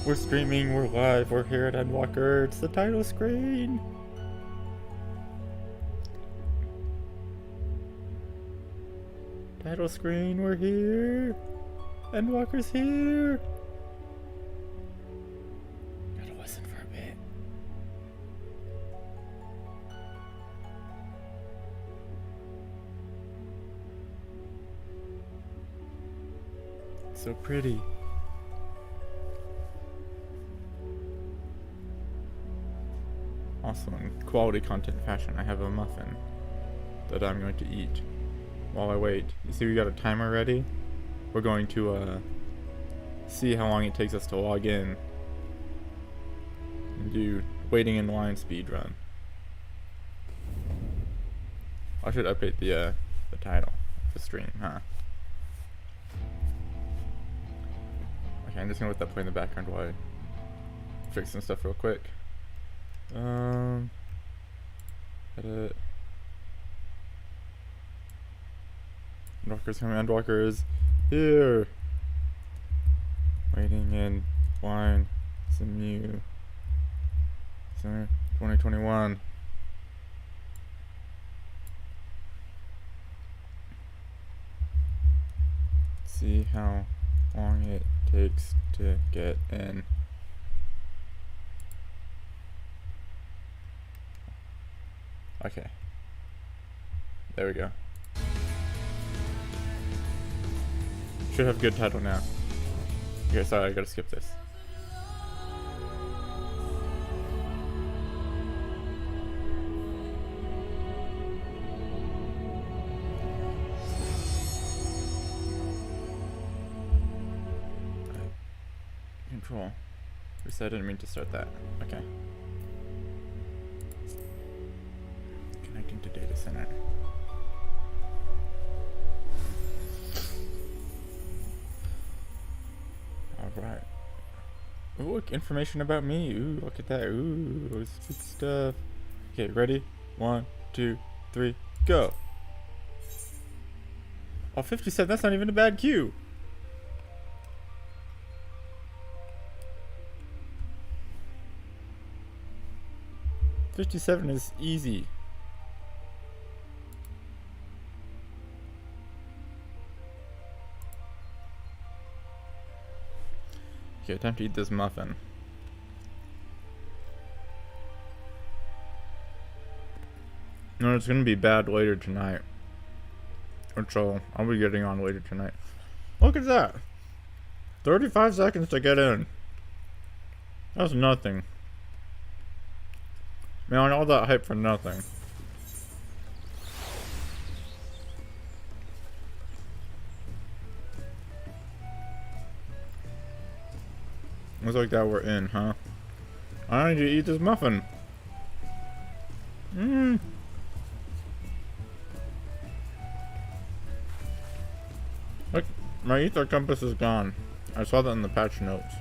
We're streaming, we're live, we're here at Endwalker. It's the title screen. Title screen, we're here. Endwalker's here. Gotta listen for a bit. So pretty. Also, in quality content fashion, I have a muffin that I'm going to eat while I wait. You see we got a timer ready? We're going to see how long it takes us to log in and do waiting in line speed run. I should update the title of the stream, huh? Okay, I'm just gonna let that play in the background while I fix some stuff real quick. Edit. Endwalker's coming. Endwalker is here. Waiting in line. Simu. Summer 2021. See how long it takes to get in. Okay. There we go. Should have a good title now. Okay, sorry, I gotta skip this. Control. Reset, I didn't mean to start that. Okay. Connecting to data center. Alright. Ooh, look, information about me. Ooh, look at that. Ooh, good stuff. Okay, ready? 1, 2, 3, go. Oh, 57, that's not even a bad queue. $57 is easy. Okay, time to eat this muffin. No, it's gonna be bad later tonight. Which I'll be getting on later tonight. Look at that! 35 seconds to get in. That's nothing. Man, all that hype for nothing. Looks like that we're in, huh? I need to eat this muffin. Look, my ether compass is gone. I saw that in the patch notes.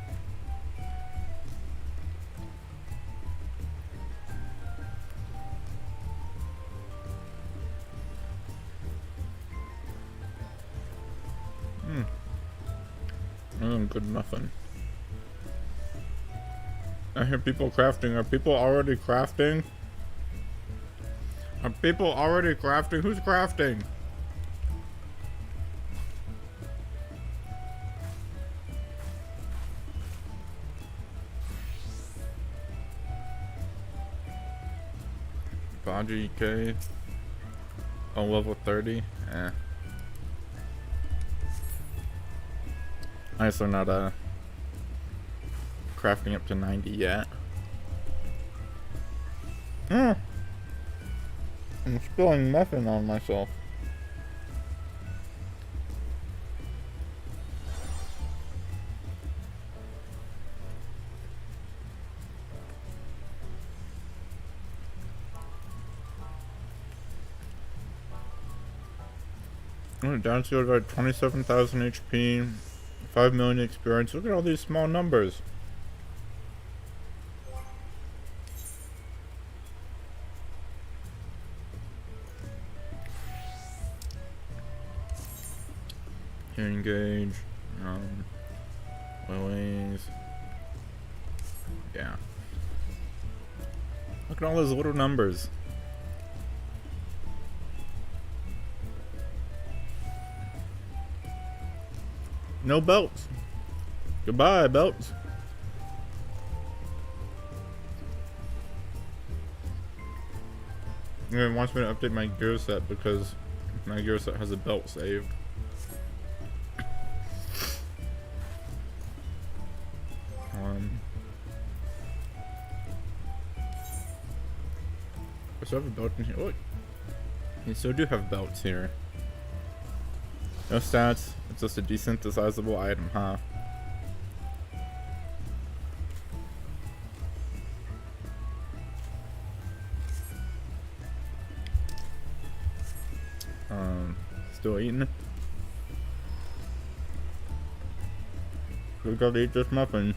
Good muffin. I hear people crafting. Are people already crafting? Are people already crafting? Who's crafting? Baji K. Oh, level 30? Eh. I guess they're not crafting up to 90 yet. I'm spilling muffin on myself. Downfield at 27,000 HP. 5 million experience. Look at all these small numbers. Hearing gauge. Wings. Yeah. Look at all those little numbers. No belts. Goodbye, belts. It wants me to update my gear set because my gear set has a belt saved. I still have a belt in here. Look, you still do have belts here. No stats. It's just a desynthesizable item, huh? Still eating. We gotta eat this muffin.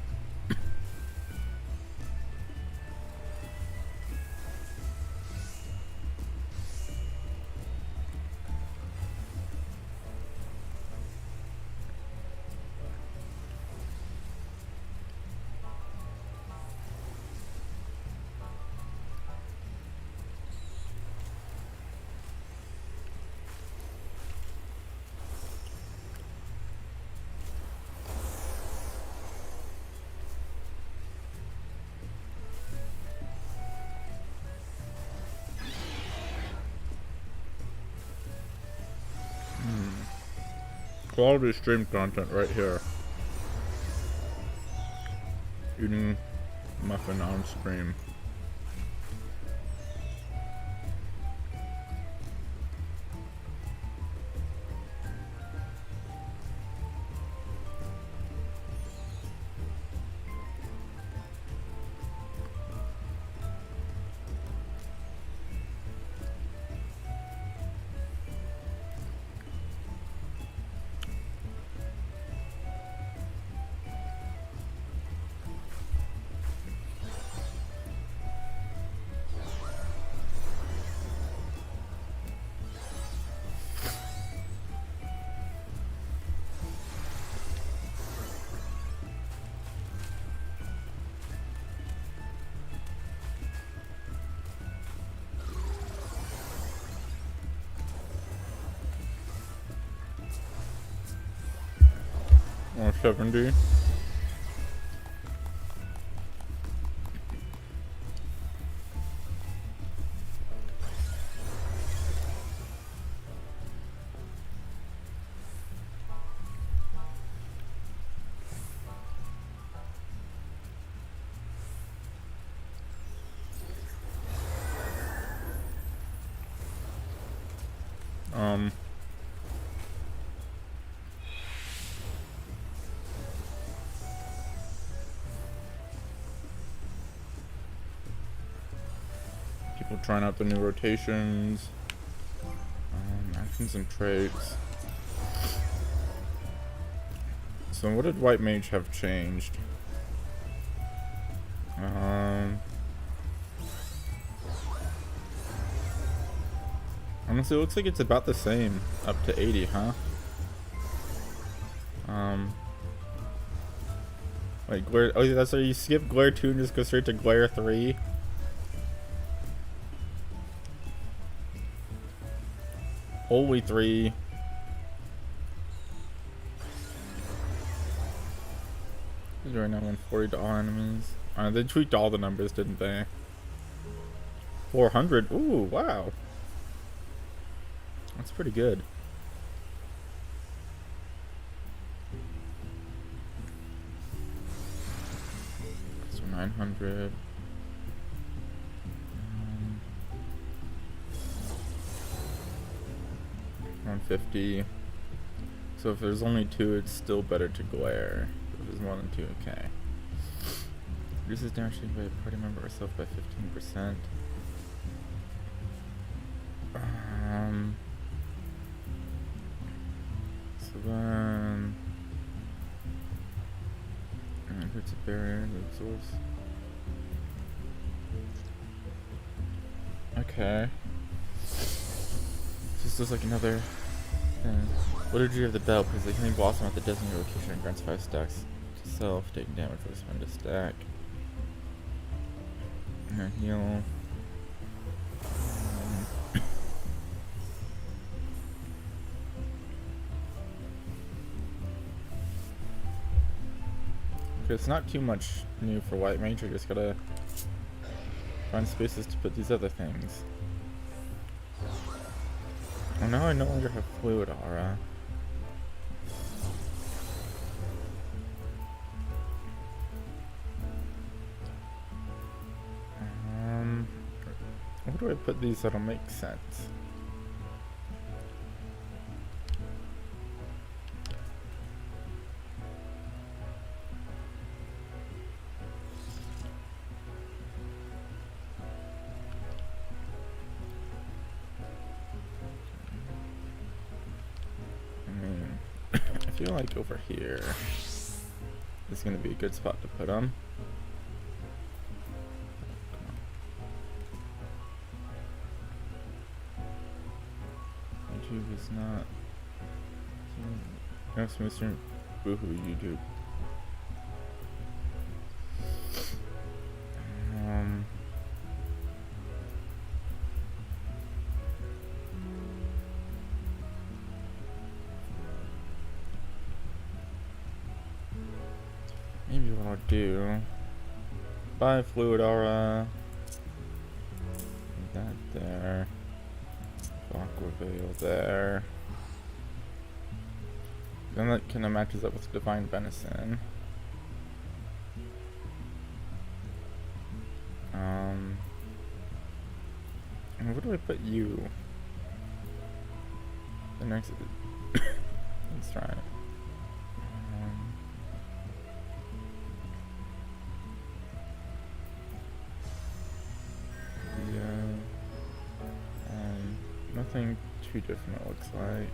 Quality stream content right here. Eating muffin on stream. Or 70. People trying out the new rotations, actions and traits. So what did White Mage have changed? Honestly, it looks like it's about the same, up to 80, huh? Like glare. Oh, that's why you skip glare 2 and just go straight to glare 3. Holy 3. Right now 140 to all enemies. They tweaked all the numbers, didn't they? 400. Ooh, wow. That's pretty good. So 900. 150. So if there's only 2, it's still better to glare. If there's more than 2, okay. Reduces damage taken by a party member or self by 15%. So then... And it hits a barrier that absorbs. Okay. This is like another thing. Liturgy of the Belt. Because the healing blossom at the designated location and grants 5 stacks to self, taking damage for the spend a stack. And heal. It's not too much new for White Mage. I just gotta find spaces to put these other things. Well, now I no longer have Fluid Aura. Where do I put these that'll make sense? I feel like over here is going to be a good spot to put them. YouTube is not. No smooth stream. Boohoo, YouTube. Maybe what I'll do. Buy Fluid Aura. Put that there. Aqua Veil there. Then that kind of matches up with Divine Venison. And where do I put you? The next. Let's try it. Nothing too different, it looks like.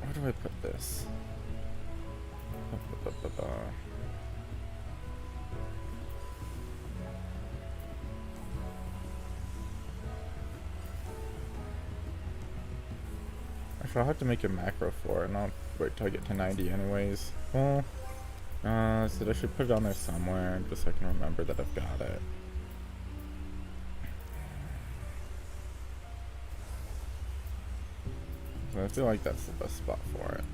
Where do I put this? Actually, I'll have to make a macro for it, and I'll wait till I get to 90 anyways. Well, so I should put it on there somewhere, just so I can remember that I've got it. So I feel like that's the best spot for it.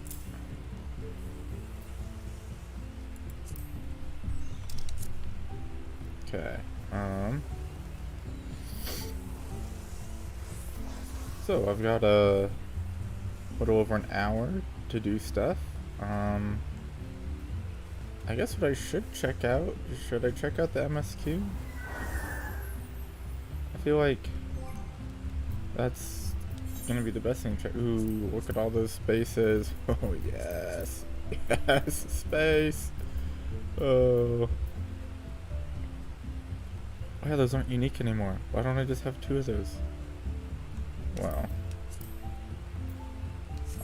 Okay. So I've got a little over an hour to do stuff. I guess what I should check out, should I check out the MSQ? I feel like that's gonna be the best thing to check. Ooh, look at all those spaces. Oh yes, yes, space. Oh yeah, those aren't unique anymore. Why don't I just have 2 of those? Well,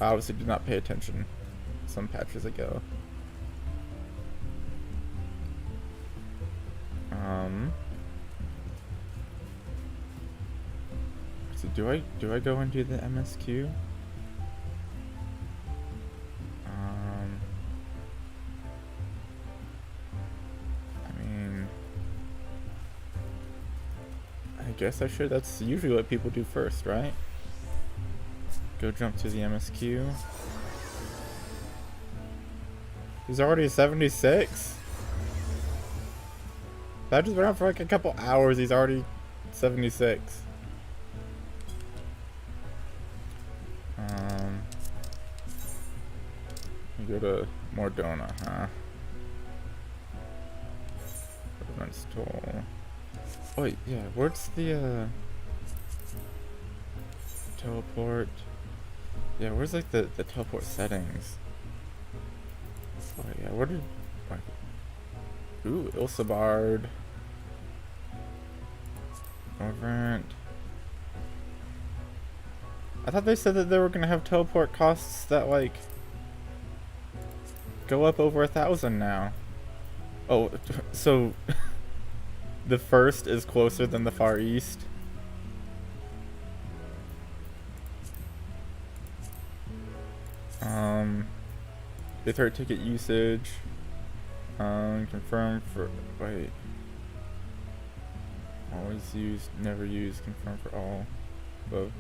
I obviously did not pay attention some patches ago. So do I go and do the MSQ? I mean, I guess I should. That's usually what people do first, right? Go jump to the MSQ. He's already 76? That just went on for like a couple hours. He's already 76. You go to Mordona, huh? Events tool. Oh wait, yeah. Where's the teleport? Yeah, where's like the teleport settings? Oh yeah, where did? Ooh, Ilsabard. Overent. I thought they said that they were gonna have teleport costs that like go up over 1,000 now. Oh, so the first is closer than the Far East. Aether ticket usage. Confirm for, wait. Always used, never used, confirm for all. Above.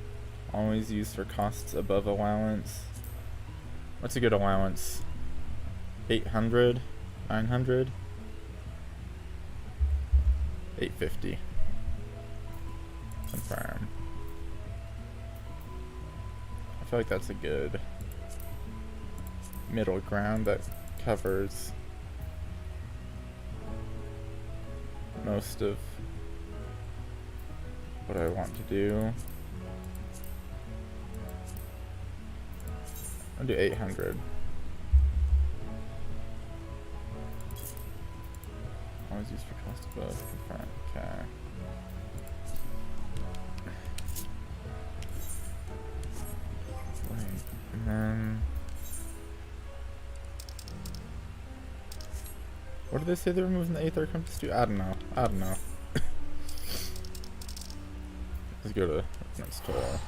Always used for costs above allowance. What's a good allowance? 800? 900? 850. Confirm. I feel like that's a good middle ground that covers most of what I want to do. I'll do 800. Always used for cost above. Confirm. Okay. Wait, and then what did they say they're removing the Aether compass to? I don't know. Let's go to next tour.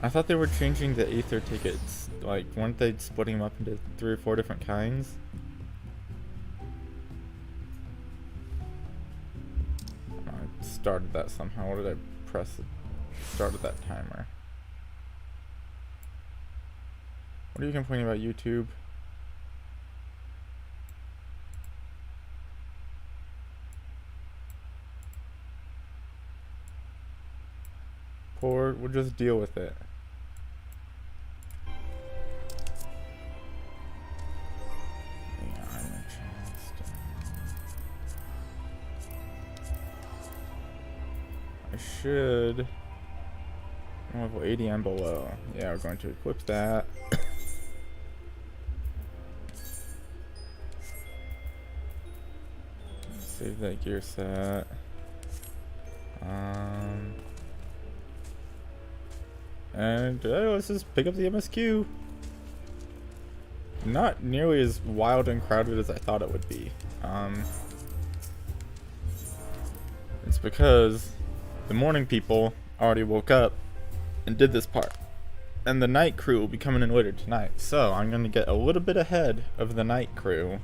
I thought they were changing the Aether tickets. Like, weren't they splitting them up into 3 or 4 different kinds? I started that somehow. What did I press? Started that timer. What are you complaining about, YouTube? Poor, we'll just deal with it. I should. Level 80 and below. Yeah, we're going to equip that. Save that gear set. And let's just pick up the MSQ. Not nearly as wild and crowded as I thought it would be. It's because the morning people already woke up and did this part. And the night crew will be coming in later tonight. So I'm going to get a little bit ahead of the night crew.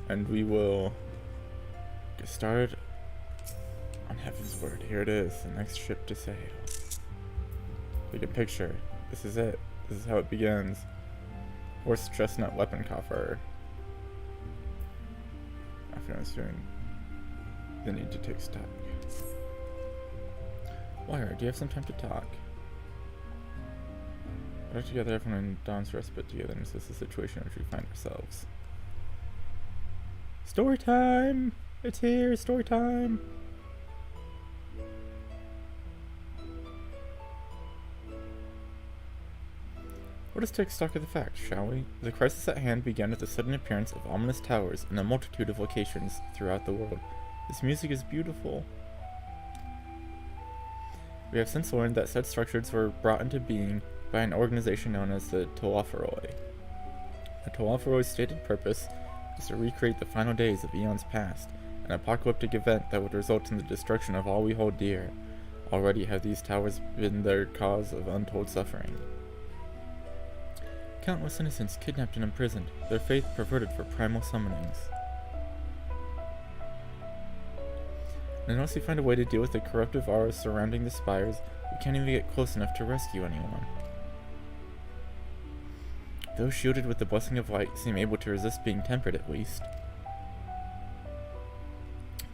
And we will get started on Heaven's Word. Here it is, the next ship to sail. Take a picture. This is it. This is how it begins. Horse chestnut weapon coffer. After answering the need to take stock. Wire, do you have some time to talk? Put together, everyone in Dawn's respite together, and this is the situation in which we find ourselves. Story time! It's here, story time! Let us take stock of the facts, shall we? The crisis at hand began with the sudden appearance of ominous towers in a multitude of locations throughout the world. This music is beautiful. We have since learned that said structures were brought into being by an organization known as the Tolofferoi. The Tolofferoi's stated purpose is to recreate the final days of eons past, an apocalyptic event that would result in the destruction of all we hold dear. Already have these towers been their cause of untold suffering. Countless innocents kidnapped and imprisoned, their faith perverted for primal summonings. And unless we find a way to deal with the corruptive auras surrounding the spires, we can't even get close enough to rescue anyone. Those shielded with the blessing of light seem able to resist being tempered at least.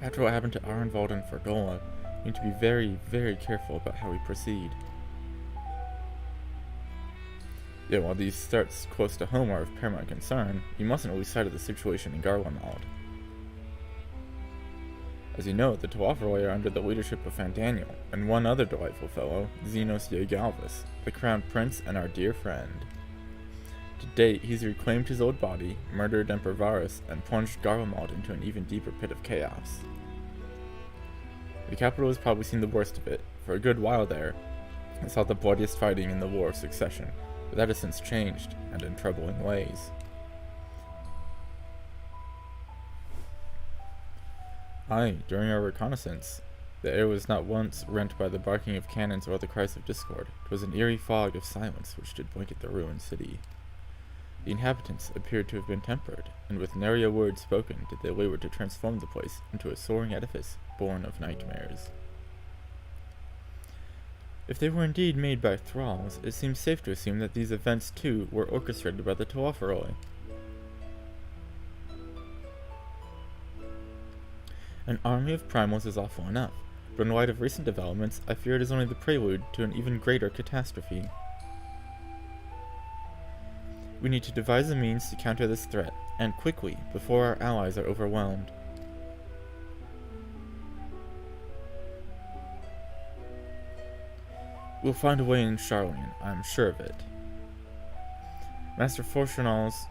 After what happened to Arenvald and Fergola, we need to be very, very careful about how we proceed. Yeah, while these threats close to home are of paramount concern, we mustn't lose sight of the situation in Garlemald. As you know, the Tolofferoi are under the leadership of Fandaniel, and one other delightful fellow, Xenos Yegalvis, the crown prince and our dear friend. To date, he's reclaimed his old body, murdered Emperor Varus, and plunged Garlemald into an even deeper pit of chaos. The capital has probably seen the worst of it. For a good while there, it saw the bloodiest fighting in the War of Succession, but that has since changed, and in troubling ways. During our reconnaissance, The air was not once rent by the barking of cannons or the cries of discord. It was an eerie fog of silence which did blanket the ruined city. The inhabitants appeared to have been tempered, and with nary a word spoken did they labor to transform the place into a soaring edifice born of nightmares. If they were indeed made by thralls, it seems safe to assume that these events, too, were orchestrated by the Tewaferoi. An army of primals is awful enough, but in light of recent developments, I fear it is only the prelude to an even greater catastrophe. We need to devise a means to counter this threat, and quickly, before our allies are overwhelmed. We'll find a way in Charlene, I'm sure of it. Master Fortunault's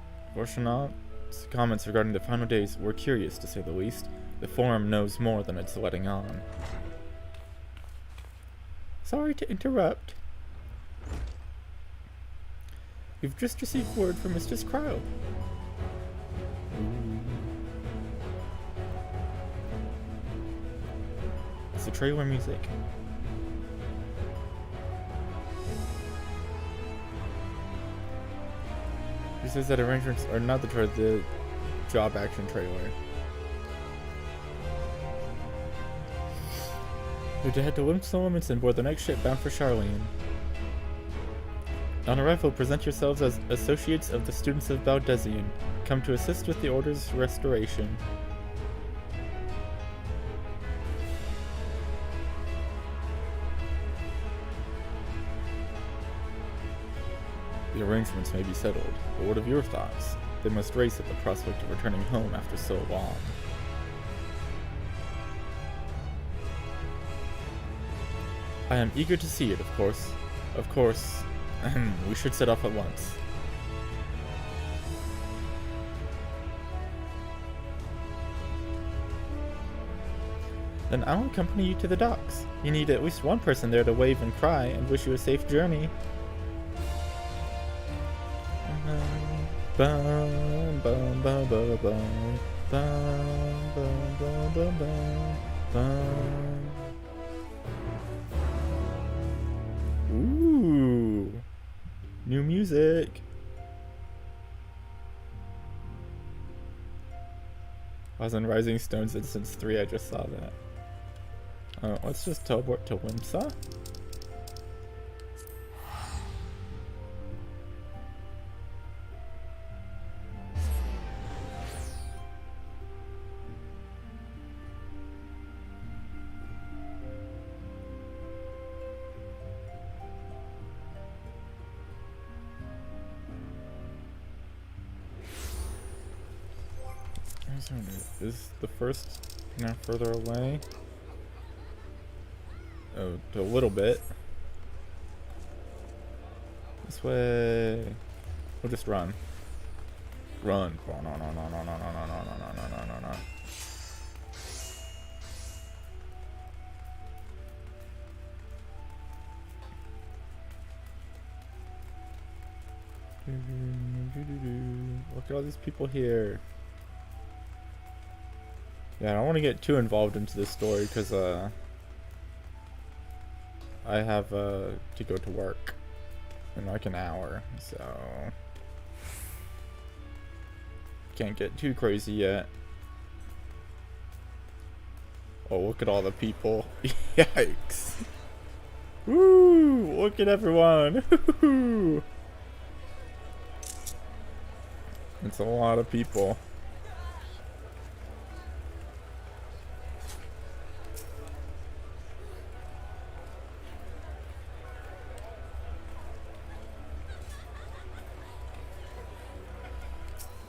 comments regarding the final days were curious, to say the least. The Forum knows more than it's letting on. Sorry to interrupt. We've just received word from Mistress Crow. It's the trailer music. She says that arrangements are not the job action trailer. We're to head to Limp Elements and board the next ship bound for Charlene. On arrival, present yourselves as associates of the students of Baldesion, come to assist with the Order's restoration. The arrangements may be settled, but what of your thoughts? They must race at the prospect of returning home after so long. I am eager to see it, of course. Of course, we should set off at once. Then I'll accompany you to the docks. You need at least one person there to wave and cry and wish you a safe journey. Bum, bum, bum, bum, bum, bum, bum, bum, bum, bum, bum. Ooh, new music. I was on Rising Stones Instance 3, I just saw that. Let's just teleport to Limsa. Is the first now further away? Oh, a little bit. This way. We'll just run. Run. No, no, no, no, no, no, no, no, no, no, no, no, no. Look at all these people here. Yeah, I don't want to get too involved into this story because I have to go to work in like an hour, so can't get too crazy yet. Oh, look at all the people. Yikes. Woo! Look at everyone. Woo! It's a lot of people.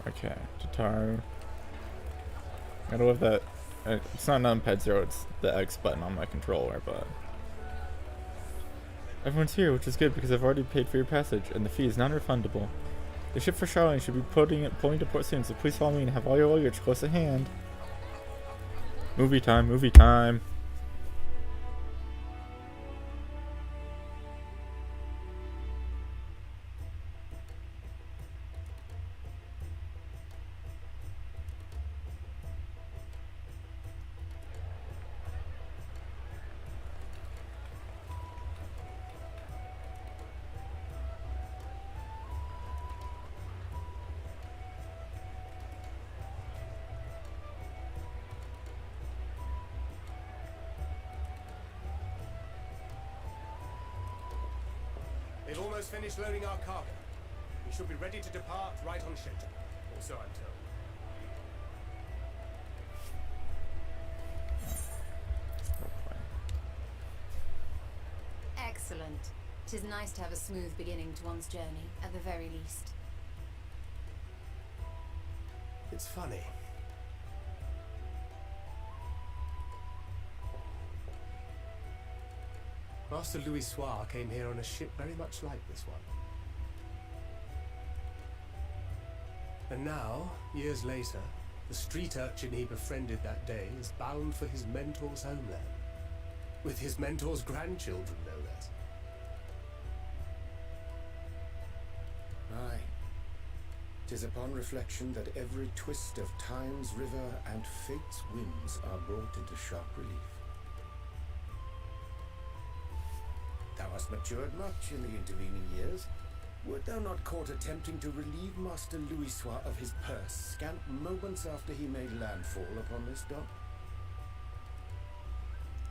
Okay, Tataru. I love that. It's not numpad 0, it's the X button on my controller, but everyone's here, which is good because I've already paid for your passage, and the fee is non-refundable. The ship for Charlene should be pulling to port soon, so please follow me and have all your luggage close at hand. Movie time, movie time. They've almost finished loading our cargo. We should be ready to depart right on schedule. Or so I'm told. Excellent. 'Tis nice to have a smooth beginning to one's journey, at the very least. It's funny. Master Louis Soir came here on a ship very much like this one. And now, years later, the street urchin he befriended that day is bound for his mentor's homeland. With his mentor's grandchildren, no less. Aye. 'Tis upon reflection that every twist of time's river and fate's winds are brought into sharp relief. Thou hast matured much in the intervening years. Wert thou not caught attempting to relieve Master Louis Soir of his purse scant moments after he made landfall upon this dock?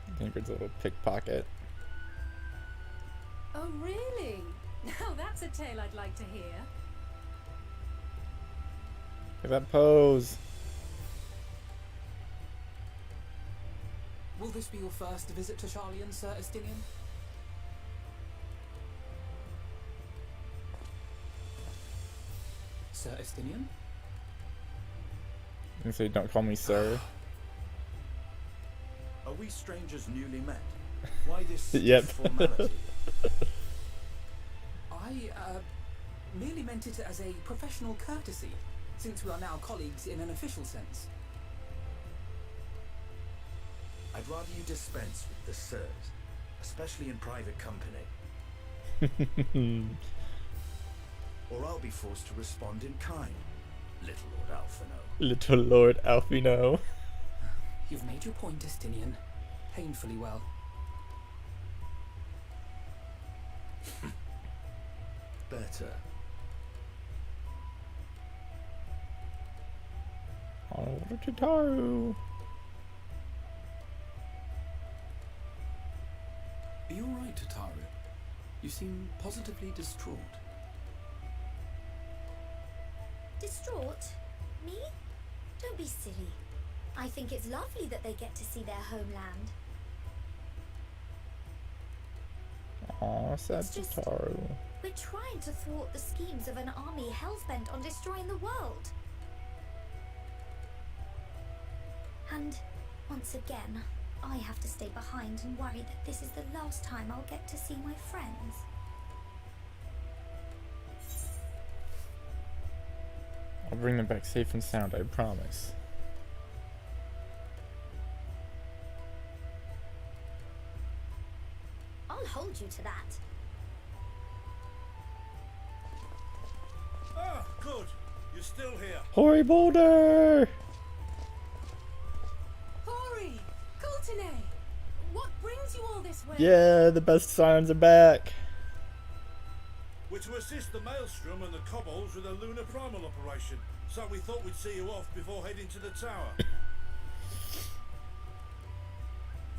I think it's a little pickpocket. Oh, really? Now that's a tale I'd like to hear. Look at that pose. Will this be your first visit to Charlian, Sir Estinian? Sir Estinian? You say, don't call me sir. Are we strangers newly met? Why this Yep. formality? I, merely meant it as a professional courtesy, since we are now colleagues in an official sense. I'd rather you dispense with the sirs, especially in private company. Or I'll be forced to respond in kind, little Lord Alphino. Little Lord Alphino. You've made your point, Estinian. Painfully well. Better. Oh, Tataru. Are you alright, Tataru? You seem positively distraught. Distraught? Me? Don't be silly. I think it's lovely that they get to see their homeland. Aw, sad It's just- Tataru. We're trying to thwart the schemes of an army hell-bent on destroying the world. And once again, I have to stay behind and worry that this is the last time I'll get to see my friends. I'll bring them back safe and sound, I promise. I'll hold you to that. Ah, good. You're still here. Hori Boulder! Hori! Coulternay! What brings you all this way? Yeah, the best sirens are back. We're to assist the Maelstrom and the Kobolds with a lunar primal operation, so we thought we'd see you off before heading to the tower.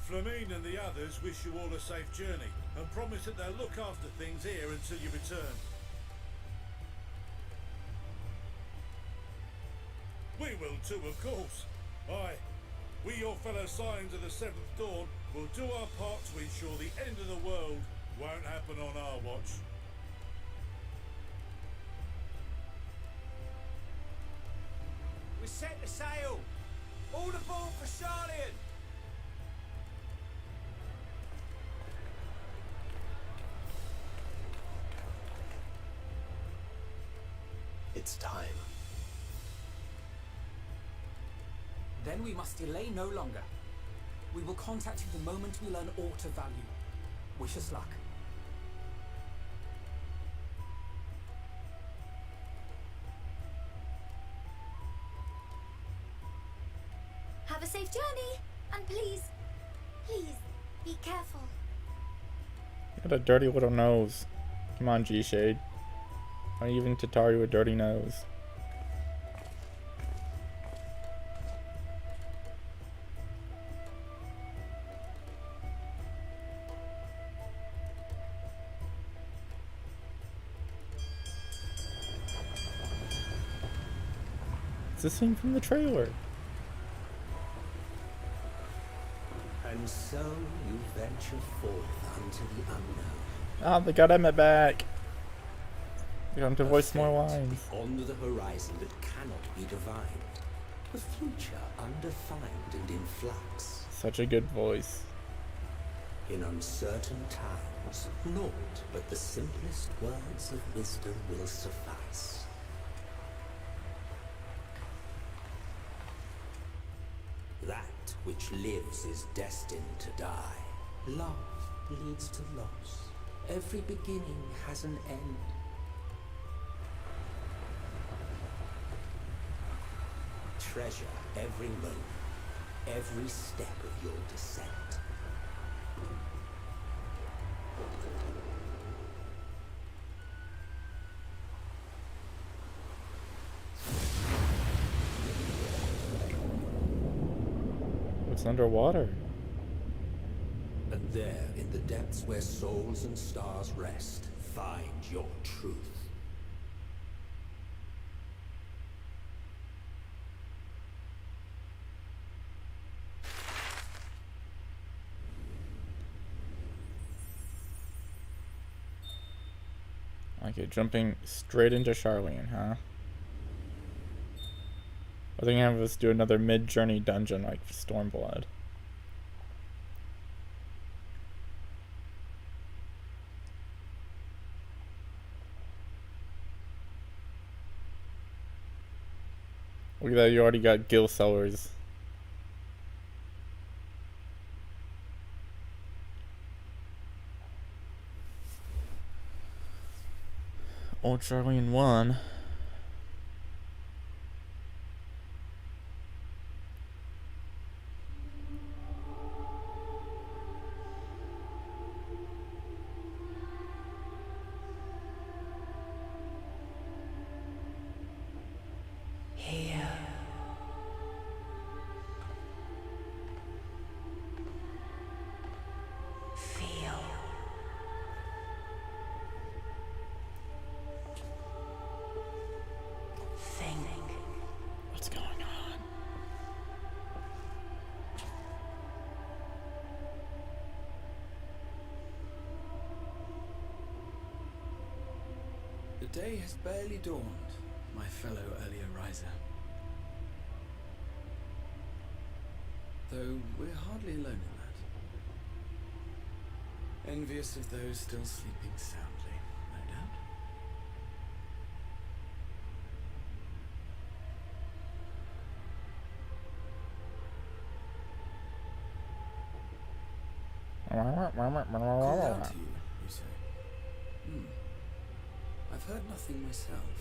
Flamine and the others wish you all a safe journey and promise that they'll look after things here until you return. We will too, of course. Aye, we, your fellow Scions of the Seventh Dawn, will do our part to ensure the end of the world won't happen on our watch. We set the sail! All aboard for Charlian! It's time. Then we must delay no longer. We will contact you the moment we learn aught of value. Wish us luck. Have a safe journey, and please, please, be careful. You got a dirty little nose. Come on, G-Shade. Not even Tataru a dirty nose. It's a scene from the trailer. And so you venture forth unto the unknown. Ah, they got Emmett back. We got him to A voice more fate lines. beyond the horizon that cannot be divined. A future undefined and in flux. Such a good voice. In uncertain times, naught but the simplest words of wisdom will suffice. That which lives is destined to die. Love leads to loss. Every beginning has an end. Treasure every moment, every step of your descent. It's underwater. And there, in the depths where souls and stars rest, find your truth. Okay, jumping straight into Charlene, huh? I think have us do another mid-journey dungeon like Stormblood. Look at that, you already got Gil Sellers. Old Charlene 1. Here. Feel. Think. What's going on? The day has barely dawned, my fellow earlier riser. Though we're hardly alone in that. Envious of those still sleeping soundly, no doubt. Called out to you, you say? I've heard nothing myself.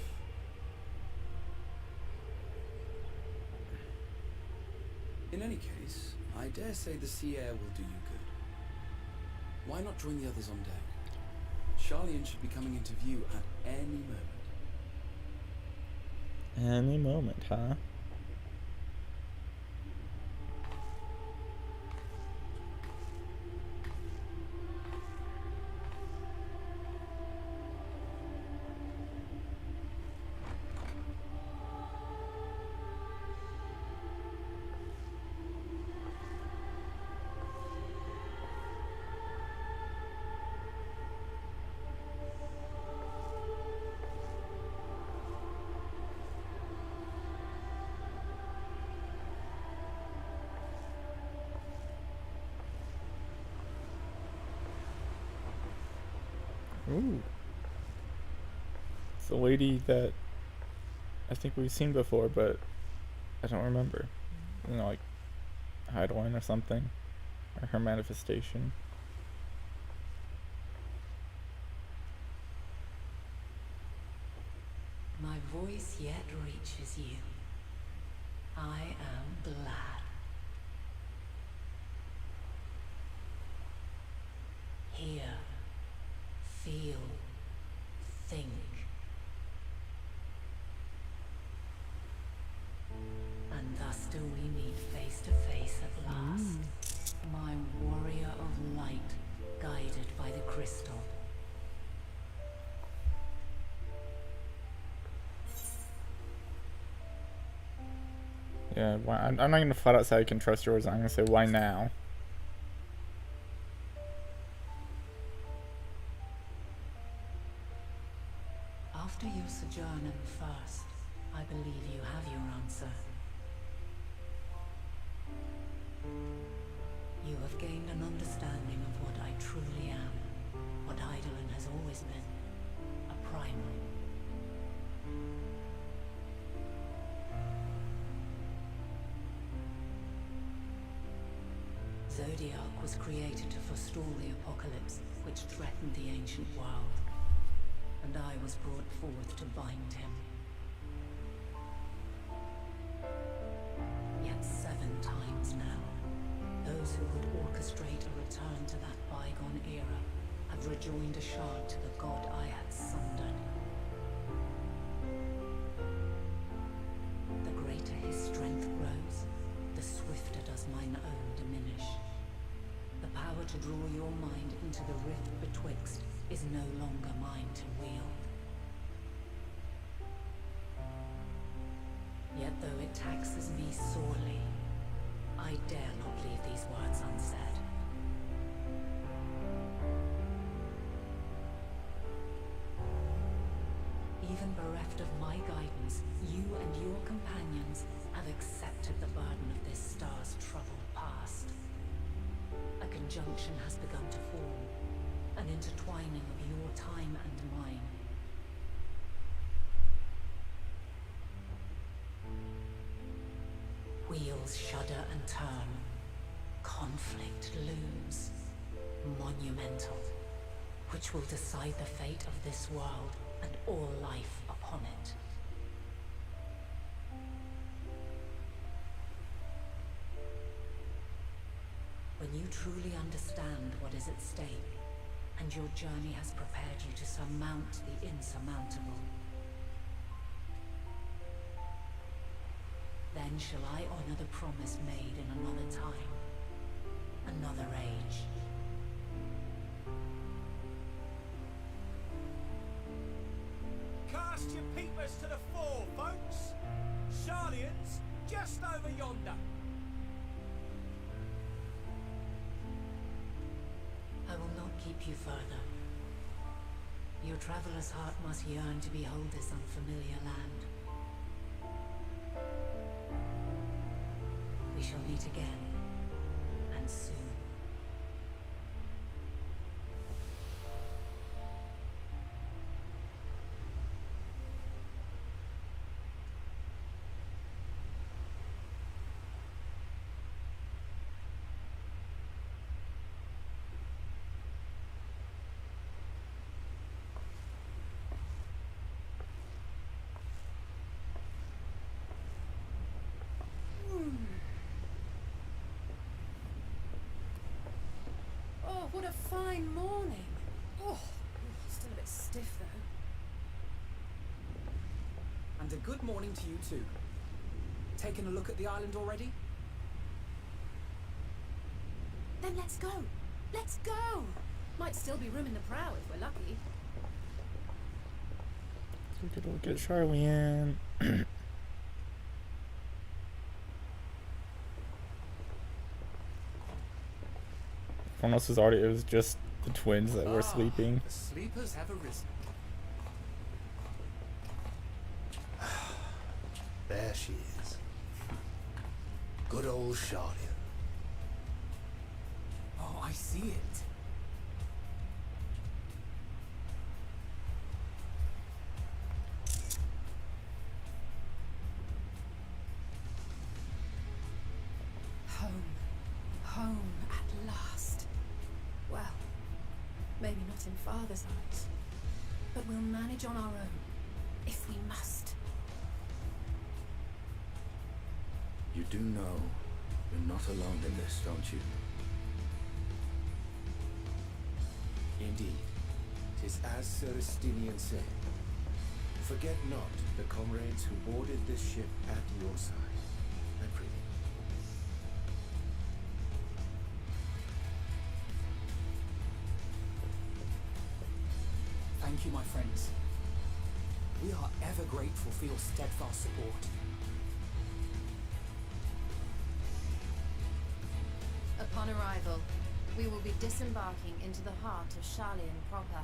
In any case, I dare say the sea air will do you good. Why not join the others on deck? Charlene should be coming into view at any moment. Any moment, huh? Ooh. It's a lady that I think we've seen before, but I don't remember. You know, like Heidelin or something. Or her manifestation. My voice yet reaches you. I am glad. Hear, feel, think. And thus do we meet face to face at last. My warrior of light, guided by the crystal. Yeah, why, I'm not gonna flat out say I can trust yours. I'm gonna say why now. After your sojourn in the First, I believe you have your answer. You have gained an understanding of what I truly am, what Eidolon has always been, a primal. Zodiac was created to forestall the apocalypse which threatened the ancient world, and I was brought forth to bind him. Yet 7 times now, those who would orchestrate a return to that bygone era have rejoined a shard to the god I had sundered. The greater his strength grows, the swifter does mine own diminish. The power to draw your mind into the rift betwixt is no longer mine to wield. Yet though it taxes me sorely, I dare not leave these words unsaid. Even bereft of my guidance, you and your companions have accepted the burden of this star's troubled past. A conjunction has begun to form, an intertwining of your time and mine. Wheels shudder and turn. Conflict looms. Monumental. Which will decide the fate of this world and all life upon it. When you truly understand what is at stake, and your journey has prepared you to surmount the insurmountable, then shall I honor the promise made in another time, another age. Cast your peepers to the fore, folks! Sharlian's just over yonder. I will not keep you further. Your traveler's heart must yearn to behold this unfamiliar land. We shall meet again, and soon. Oh, what a fine morning. Oh, still a bit stiff though. And a good morning to you too. Taking a look at the island already? Then let's go. Let's go. Might still be room in the prow if we're lucky. We could look at Charlian. Everyone else was already, it was just the twins that were sleeping. The sleepers have arisen. There she is. Good old Charlian. Oh, I see it. Home. Home at last. Well, maybe not in Father's eyes, but we'll manage on our own, if we must. You do know you're not alone in this, don't you? Indeed, 'tis as Sir Estinian said. Forget not the comrades who boarded this ship at your side. I pray thee. Thank you, my friends. We are ever grateful for your steadfast support. Upon arrival, we will be disembarking into the heart of Sharlayan proper.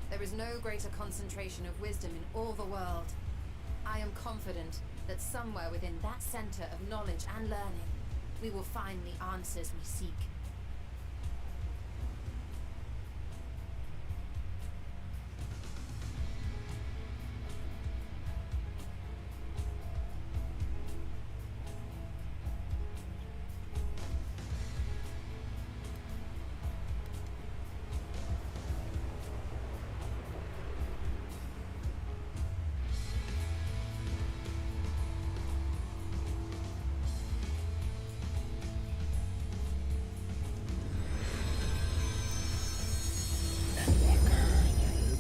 There is no greater concentration of wisdom in all the world. I am confident that somewhere within that center of knowledge and learning, we will find the answers we seek.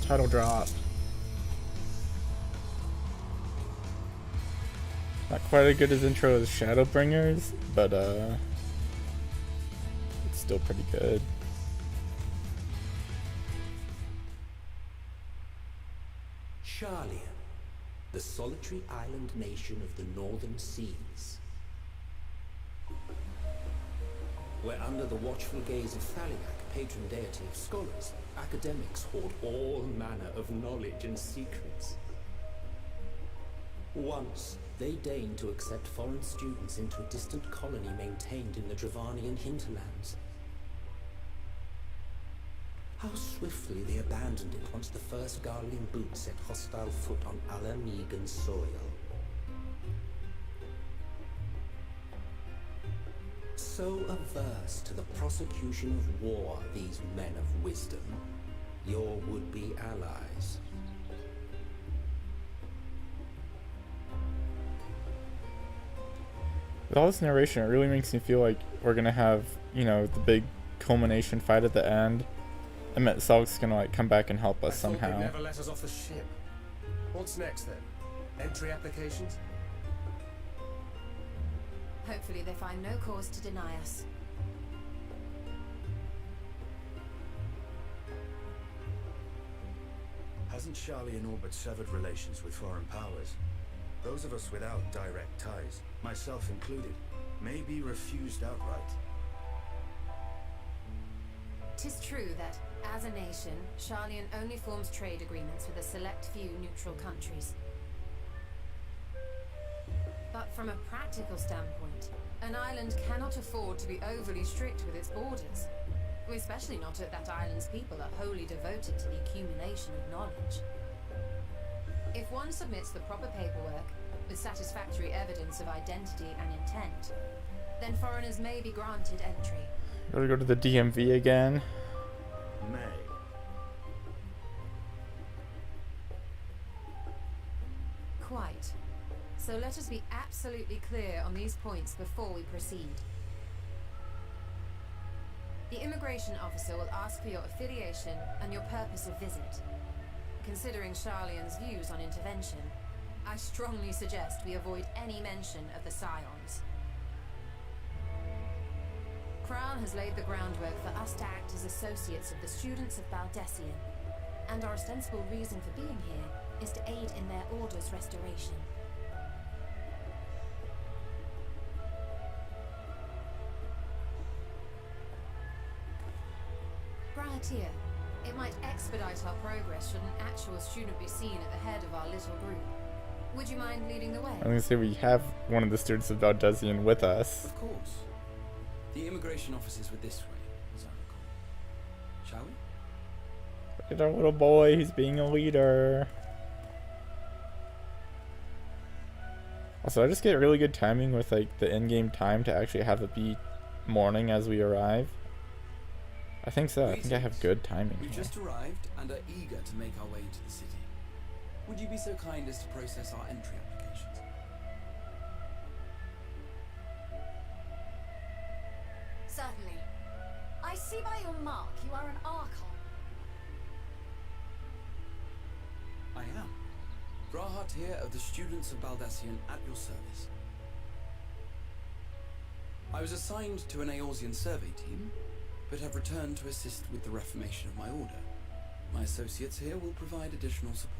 Title drop. Not quite as good as intro as Shadowbringers, but it's still pretty good. Sharlayan, the solitary island nation of the northern seas. Where under the watchful gaze of Thaliak, patron deity of scholars, academics hoard all manner of knowledge and secrets. Once, they deigned to accept foreign students into a distant colony maintained in the Dravanian hinterlands. How swiftly they abandoned it once the first Garlean boot set hostile foot on Alamegan soil. So averse to the prosecution of war, these men of wisdom, your would-be allies. With all this narration, it really makes me feel like we're gonna have, you know, the big culmination fight at the end. I meant Salk's gonna like come back and help us somehow. They'd never let us off the ship. What's next then? Entry applications? Hopefully they find no cause to deny us. Hasn't Sharlayan all but severed relations with foreign powers? Those of us without direct ties, myself included, may be refused outright. 'Tis true that, as a nation, Sharlayan only forms trade agreements with a select few neutral countries. But from a practical standpoint, an island cannot afford to be overly strict with its borders, especially not if that island's people are wholly devoted to the accumulation of knowledge. If one submits the proper paperwork, with satisfactory evidence of identity and intent, then foreigners may be granted entry. Gotta go to the DMV again. May. Quite. So let us be absolutely clear on these points before we proceed. The immigration officer will ask for your affiliation and your purpose of visit. Considering Sharlayan's views on intervention, I strongly suggest we avoid any mention of the Scions. Crown has laid the groundwork for us to act as associates of the students of Baldessian, and our ostensible reason for being here is to aid in their order's restoration. Briatia, it might expedite our progress should an actual student be seen at the head of our little group. Would you mind leading the way? I was gonna say we have one of the students of Baldessian with us. Of course. The immigration officers were this way, as I recall. Shall we? Look at our little boy, he's being a leader. Also, I just get really good timing with like the in-game time to actually have it be morning as we arrive. I think so. I think I have good timing We've here. just arrived and are eager to make our way into the city. Would you be so kind as to process our entry applications? Certainly. I see by your mark you are an Archon. I am. Rahat here of the students of Baldessian at your service. I was assigned to an Eorzean survey team, but have returned to assist with the reformation of my order. My associates here will provide additional support.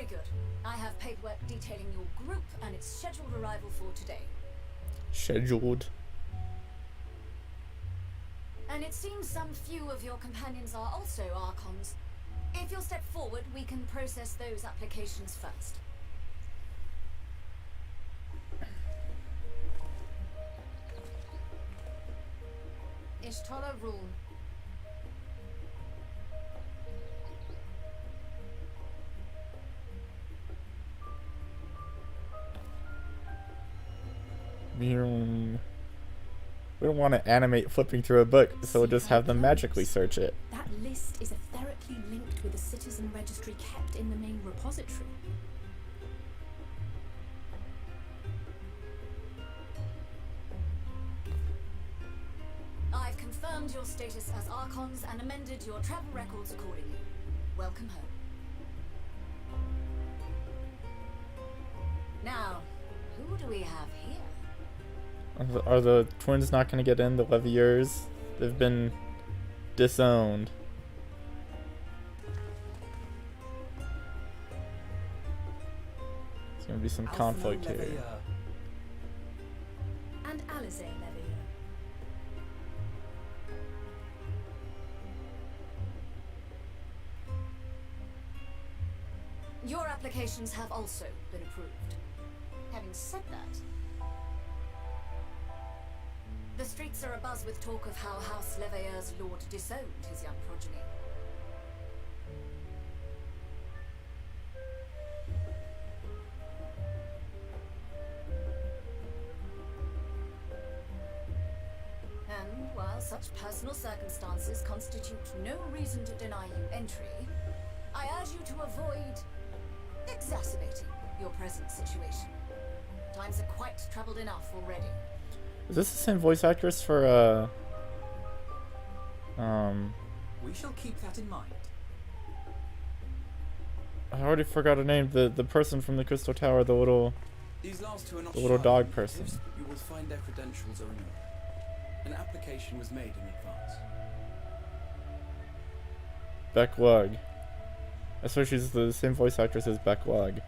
good. I have paperwork detailing your group and its scheduled arrival for today. Scheduled. And it seems some few of your companions are also Archons. If you'll step forward, we can process those applications first. Ishtola rule. We don't want to animate flipping through a book, so we'll just have them magically search it. That list is etherically linked with a citizen registry kept in the main repository. I've confirmed your status as Archons and amended your travel records accordingly. Welcome home. Now, who do we have here? Are the twins not going to get in? The Leviers? They've been disowned. There's going to be some conflict here. And Alize Levier. Your applications have also been approved. Having said that, the streets are abuzz with talk of how House Levier's lord disowned his young progeny. And while such personal circumstances constitute no reason to deny you entry, I urge you to avoid exacerbating your present situation. Times are quite troubled enough already. Is this the same voice actress for, We shall keep that in mind. I already forgot her name. The person from the Crystal Tower, the little These last two are not the little shy dog relatives. person. You will find their credentials are in order. An application was made in advance. Beck Lug. I swear she's the same voice actress as Beck Lug.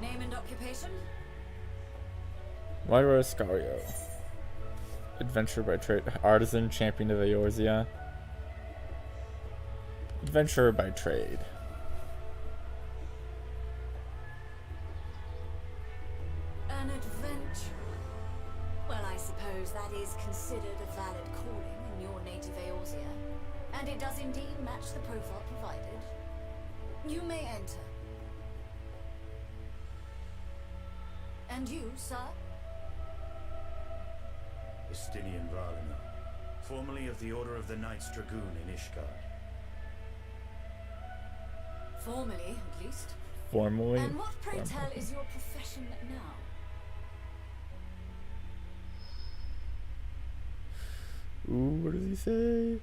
Name and occupation? Lyra Escario. Adventurer by trade. Artisan, champion of Eorzea. Adventurer by trade. An adventure. Well, I suppose that is considered a valid calling in your native Eorzea, and it does indeed match the profile provided. You may enter. And you, sir? Estinian Valinor, formerly of the Order of the Knights Dragoon in Ishgard. Formerly, at least. Formally. And what, pray tell, is your profession now? Ooh, what does he say?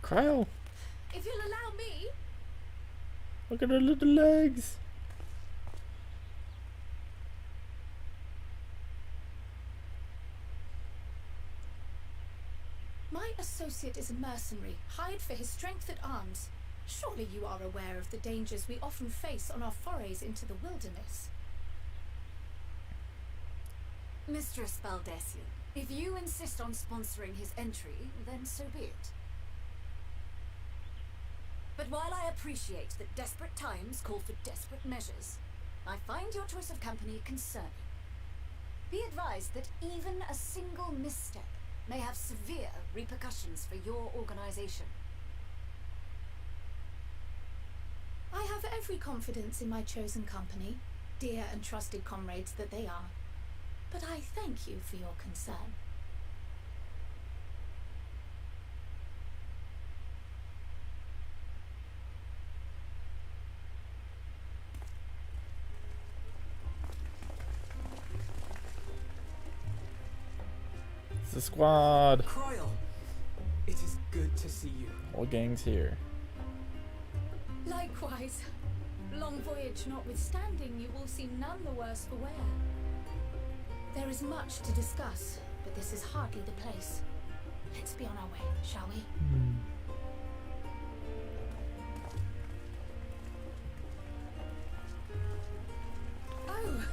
Cryo, If you'll allow me. look at her little legs. My associate is a mercenary, hired for his strength at arms. Surely you are aware of the dangers we often face on our forays into the wilderness. Mistress Baldessian, if you insist on sponsoring his entry, then so be it. But while I appreciate that desperate times call for desperate measures, I find your choice of company concerning. Be advised that even a single misstep may have severe repercussions for your organization. I have every confidence in my chosen company, dear and trusted comrades that they are. But I thank you for your concern. It's the squad. Cryle, it is good to see you. All gangs here. Likewise. Long voyage notwithstanding, you all seem none the worse for wear. There is much to discuss, but this is hardly the place. Let's be on our way, shall we? Oh!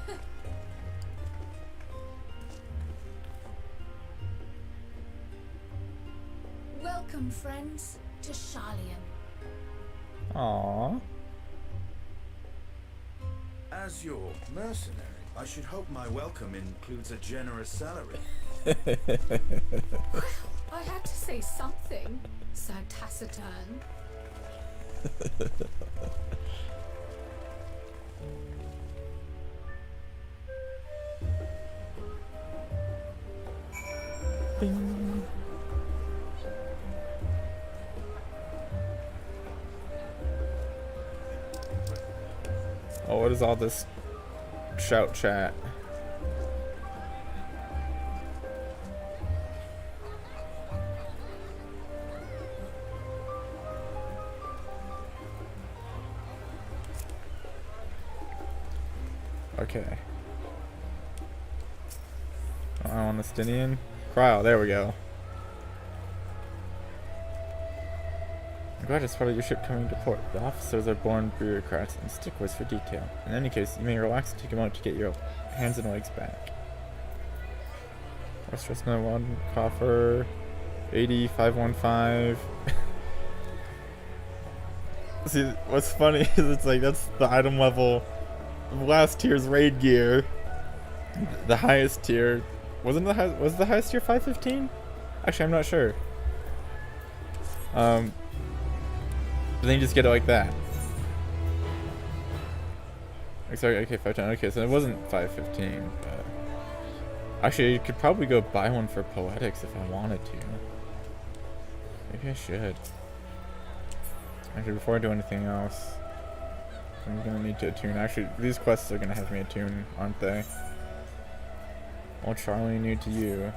Welcome, friends, to Sharlayan. Aww. As your mercenary, I should hope my welcome includes a generous salary. Well, I had to say something, Sir Taciturn. Bing. Oh, what is all this shout chat? Okay. On Estinian. Cryo, there we go. I'm glad it's part of your ship coming to port. The officers are born bureaucrats and sticklers for detail. In any case, you may relax and take a moment to get your hands and legs back. What's just no one coffer 8515. See, what's funny is it's like that's the item level of last tier's raid gear. The highest tier was the highest tier 515? Actually, I'm not sure. But then you just get it like that. Sorry, okay, 510. Okay, so it wasn't 515, but actually, you could probably go buy one for Poetics if I wanted to. Maybe I should. Actually, before I do anything else, I'm gonna need to attune. Actually, these quests are gonna have me attune, aren't they? Well, Charlie, new to you.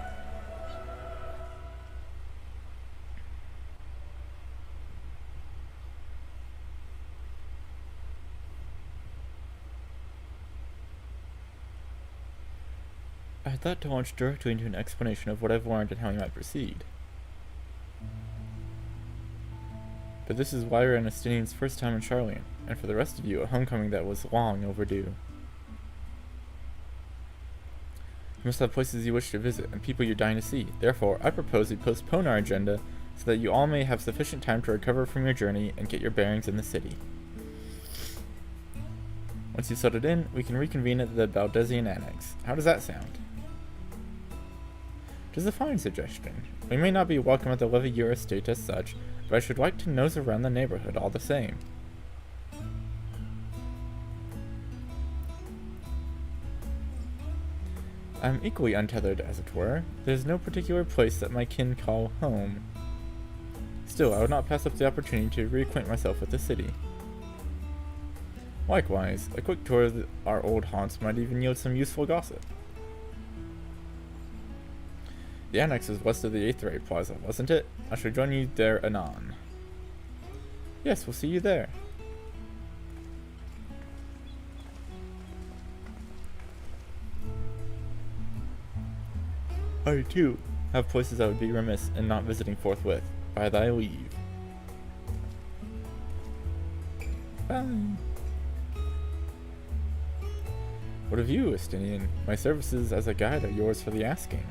I thought to launch directly into an explanation of what I've learned and how we might proceed. But this is Wyra and Estinian's first time in Sharlayan, and for the rest of you, a homecoming that was long overdue. You must have places you wish to visit, and people you're dying to see. Therefore, I propose we postpone our agenda so that you all may have sufficient time to recover from your journey and get your bearings in the city. Once you've settled in, we can reconvene at the Baldesian Annex. How does that sound? It is a fine suggestion. We may not be welcome at the Leviura estate as such, but I should like to nose around the neighborhood all the same. I am equally untethered, as it were. There is no particular place that my kin call home. Still, I would not pass up the opportunity to reacquaint myself with the city. Likewise, a quick tour of our old haunts might even yield some useful gossip. The annex is west of the Aetherite Plaza, wasn't it? I shall join you there anon. Yes, we'll see you there. I, too, have places I would be remiss in not visiting forthwith. By thy leave. Bye. What of you, Estinian? My services as a guide are yours for the asking.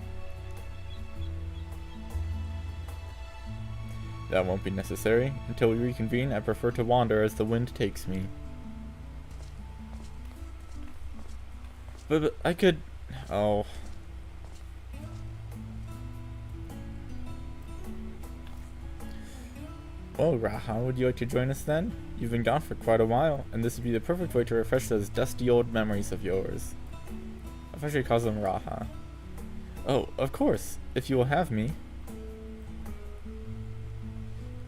That won't be necessary. Until we reconvene, I prefer to wander as the wind takes me. But I could... Oh. Well, Raha, would you like to join us then? You've been gone for quite a while, and this would be the perfect way to refresh those dusty old memories of yours. I've actually called them Raha. Oh, of course, if you will have me.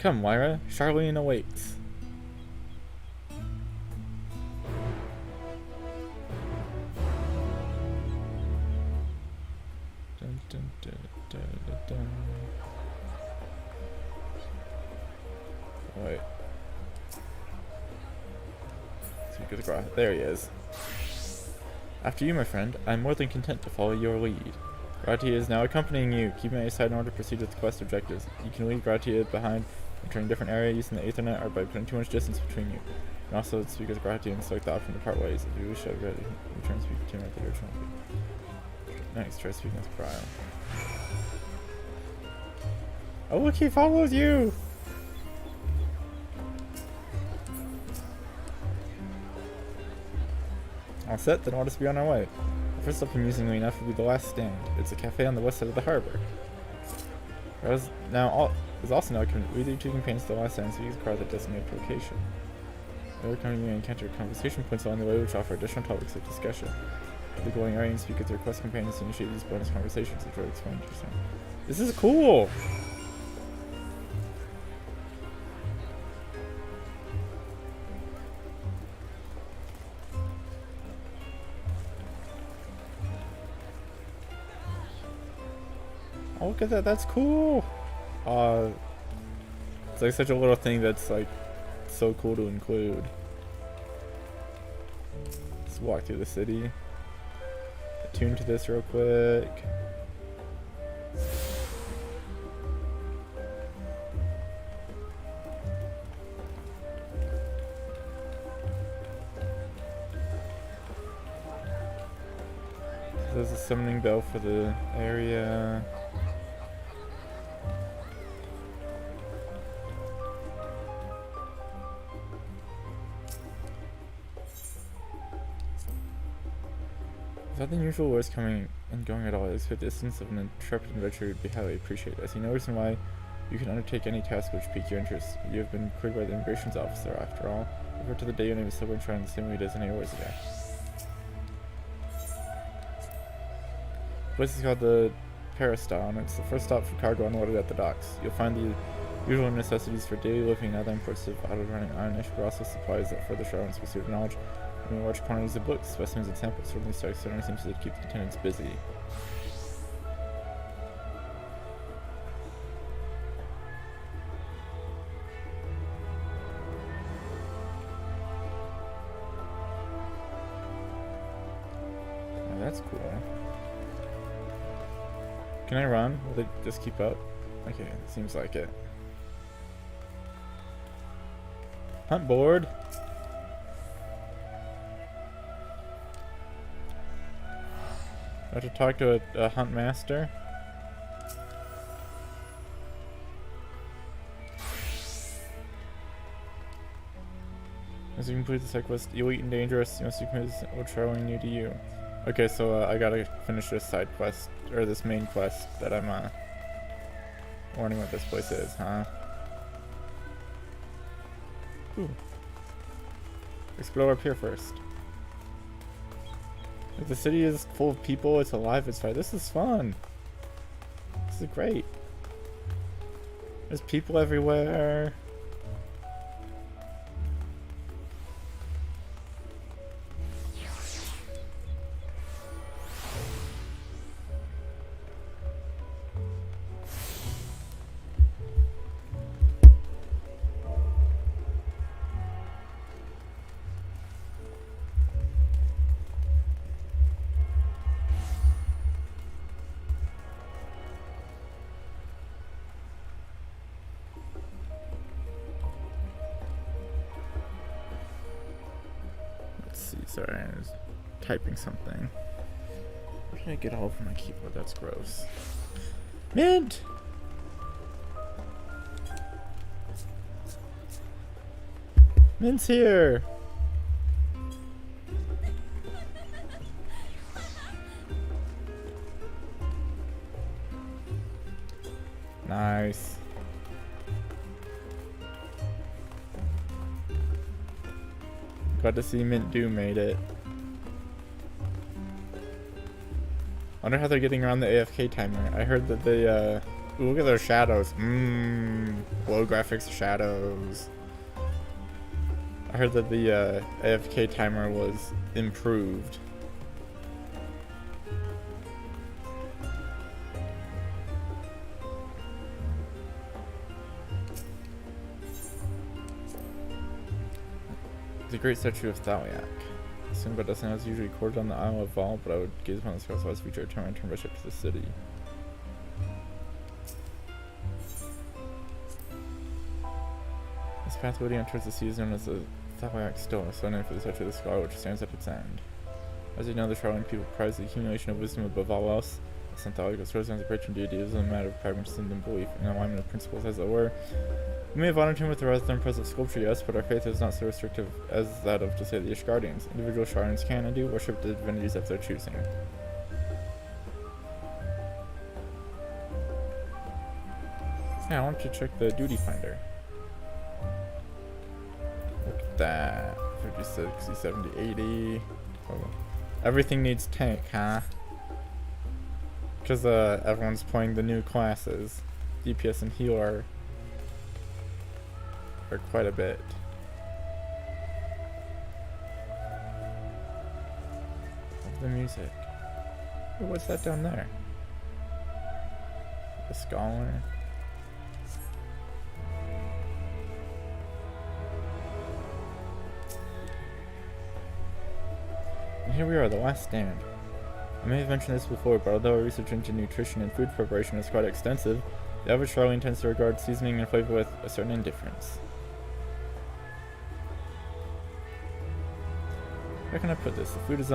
Come, Wyra, Sharlayan awaits. Dun, dun, dun, dun, dun, dun. Wait. speak with Gra. There he is. After you, my friend, I am more than content to follow your lead. Gratia is now accompanying you. Keep me aside in order to proceed with the quest objectives. You can leave Gratia behind, entering different areas using the Aethernet or by putting too much distance between you. You can also speak with Gratia and select the option to part ways. If you wish to return speak to him at the original. Nice, try speaking with Cryo. Oh look, he follows you! All set, then let us be on our way. The first stop, amusingly enough, will be the last stand. It's a cafe on the west side of the harbor. Is also now committed with your two companions to the last stand, so you can across the designated location. Every time you encounter conversation points along the way which offer additional topics of discussion. The glowing area and speak with your quest companions to initiate these bonus conversations, which are explained to yourself. This is cool! Oh, look at that, that's cool! It's like such a little thing that's like so cool to include. Let's walk through the city. Attune to this real quick. There's a summoning bell for the area. Without the unusual words coming and going at all, I expect the assistance of an intrepid adventurer would be highly appreciated. I see no reason why you can undertake any task which pique your interest. You have been cleared by the immigrations officer, after all. Refer to the day your name is still enshrined the same way it is in 8 hours ago. The place is called the Peristyle, and it's the first stop for cargo unloaded at the docks. You'll find the usual necessities for daily living and other imports of auto-running iron, but also supplies that further show one's pursuit of knowledge. And large quantities of books, specimens, and samples. Certainly seems to keep the tenants busy. Oh, that's cool. Can I run? Will they just keep up? Okay, seems like it. Hunt board. I have to talk to a hunt master. As you complete the side quest, elite and dangerous, you must be committed or traveling new to you. Okay, so I gotta finish this side quest, or this main quest that I'm learning what this place is, huh? Ooh. Explore up here first. Like, the city is full of people, it's alive, it's fine. This is fun. This is great. There's people everywhere. Sorry, I was typing something. Where did I get all from my keyboard? That's gross. Mint! Mint's here! Nice. Glad to see Mint Do made it. Wonder how they're getting around the AFK timer. I heard that they, ooh, look at those shadows. Low graphics shadows. I heard that the AFK timer was improved. The great statue of Thaliak. Assumed by Destiny is usually recorded on the Isle of Val, but I would gaze upon the sky's last feature every time I turn my ship to the city. This path leading towards the sea is known as the Thaliak Stone, so named for the statue of the sky which stands at its end. As you know, the Charlene people prize the accumulation of wisdom above all else. The Thaliak was chosen as a patron deity is a matter of pragmatism and belief, in alignment of principles as it were. We may have honored him with a rather impressive sculpture, yes, but our faith is not so restrictive as that of, to say, the Ishgardians. Individual Sharans can and do worship the divinities of their choosing. Yeah, I want to check the duty finder. Look at that. 50, 60, 70, 80. Oh. Everything needs tank, huh? Because everyone's playing the new classes. DPS and healer are quite a bit. Love the music. Ooh, what's that down there? The scholar. And here we are, the last stand. I may have mentioned this before, but although our research into nutrition and food preparation is quite extensive, the average Charlene tends to regard seasoning and flavor with a certain indifference. How can I put this? The food is,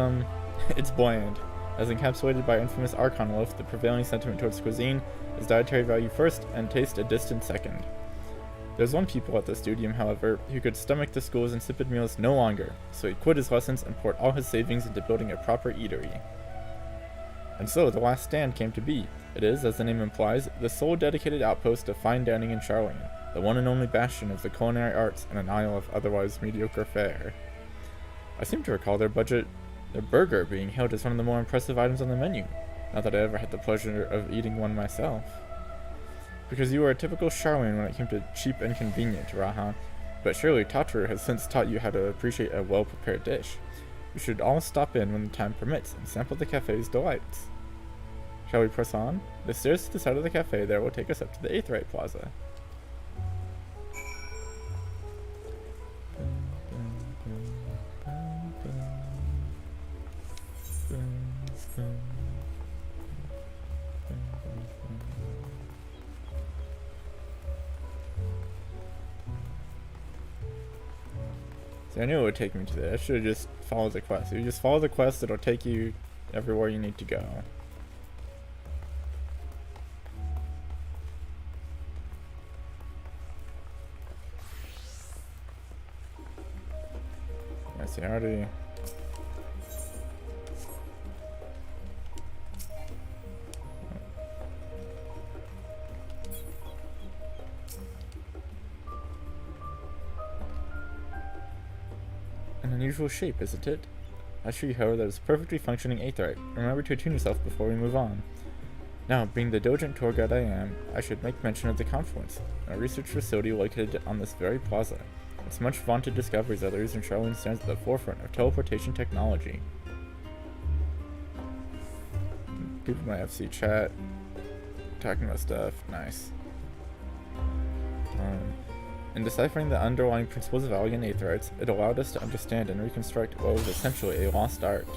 it's bland. As encapsulated by infamous Archon loaf, the prevailing sentiment towards cuisine is dietary value first and taste a distant second. There's one pupil at the studium, however, who could stomach the school's insipid meals no longer, so he quit his lessons and poured all his savings into building a proper eatery. And so, the last stand came to be. It is, as the name implies, the sole dedicated outpost of fine dining in Charlene, the one and only bastion of the culinary arts in an isle of otherwise mediocre fare. I seem to recall their burger being hailed as one of the more impressive items on the menu, not that I ever had the pleasure of eating one myself. Because you were a typical Charlene when it came to cheap and convenient, Raha, but surely Tataru has since taught you how to appreciate a well-prepared dish. You should all stop in when the time permits and sample the cafe's delights. Shall we press on? The stairs to the side of the cafe there will take us up to the Aetheryte Plaza. See, I knew it would take me to there. I should have just followed the quest. If you just follow the quest, it'll take you everywhere you need to go. I see, I already... An unusual shape, isn't it? I assure you, however, that it's a perfectly functioning Aetheryte. Remember to attune yourself before we move on. Now, being the diligent tour guide I am, I should make mention of the Confluence, a research facility located on this very plaza. Its much vaunted discoveries are the reason Charlene stands at the forefront of teleportation technology. People in my FC chat, talking about stuff, nice. In deciphering the underlying principles of alien Aetherites, it allowed us to understand and reconstruct what was essentially a lost art.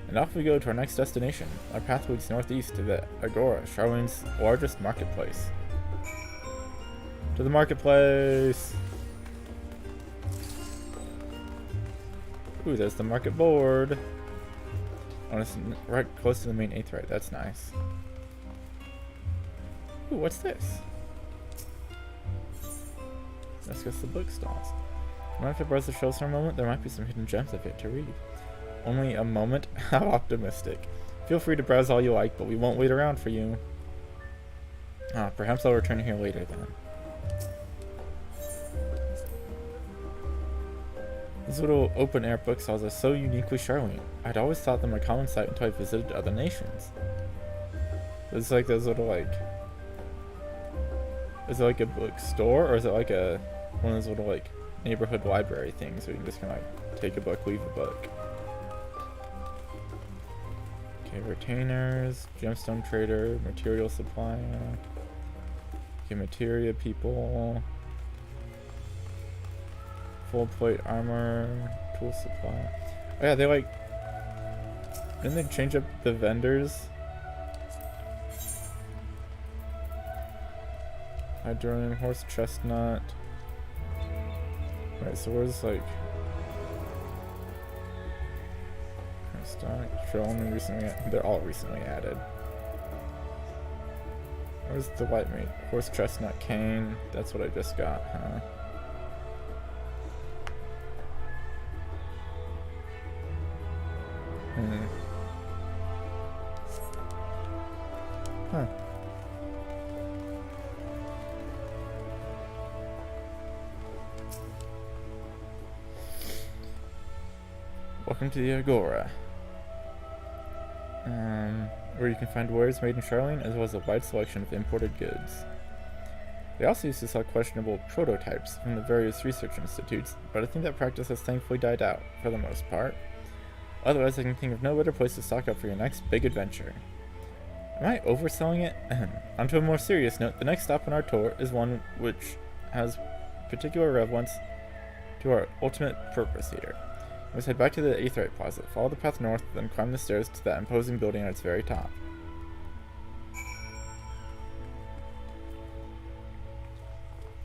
And off we go to our next destination. Our path leads northeast to the Agora, Charlene's largest marketplace. To the marketplace! Ooh, there's the market board! Oh, it's right close to the main Aetherite, that's nice. Ooh, what's this? Let's go to the bookstalls. Mind if I browse the shelves for a moment? There might be some hidden gems I've yet to read. Only a moment? How optimistic. Feel free to browse all you like, but we won't wait around for you. Perhaps I'll return here later then. These little open-air bookstalls are so uniquely Charlene. I'd always thought them a common sight until I visited other nations. It's like those little, like... Is it like a bookstore, or is it like one of those little, like, neighborhood library things where you can just kind of, like, take a book, leave a book? Okay, retainers, gemstone trader, material supplier. Okay, materia people. Full plate armor, tool supply. Oh yeah, they like... Didn't they change up the vendors? Hydronium, horse chestnut. Right, so where's like... Stock, only recently... They're all recently added. Where's the white meat? Horse chestnut cane. That's what I just got, huh? Huh. Welcome to the Agora. Where you can find wares made in Charlene, as well as a wide selection of imported goods. They also used to sell questionable prototypes from the various research institutes, but I think that practice has thankfully died out, for the most part. Otherwise, I can think of no better place to stock up for your next big adventure. Am I overselling it? Onto a more serious note, the next stop on our tour is one which has particular relevance to our ultimate purpose here. We must head back to the Aetheryte Plaza, follow the path north, then climb the stairs to that imposing building at its very top.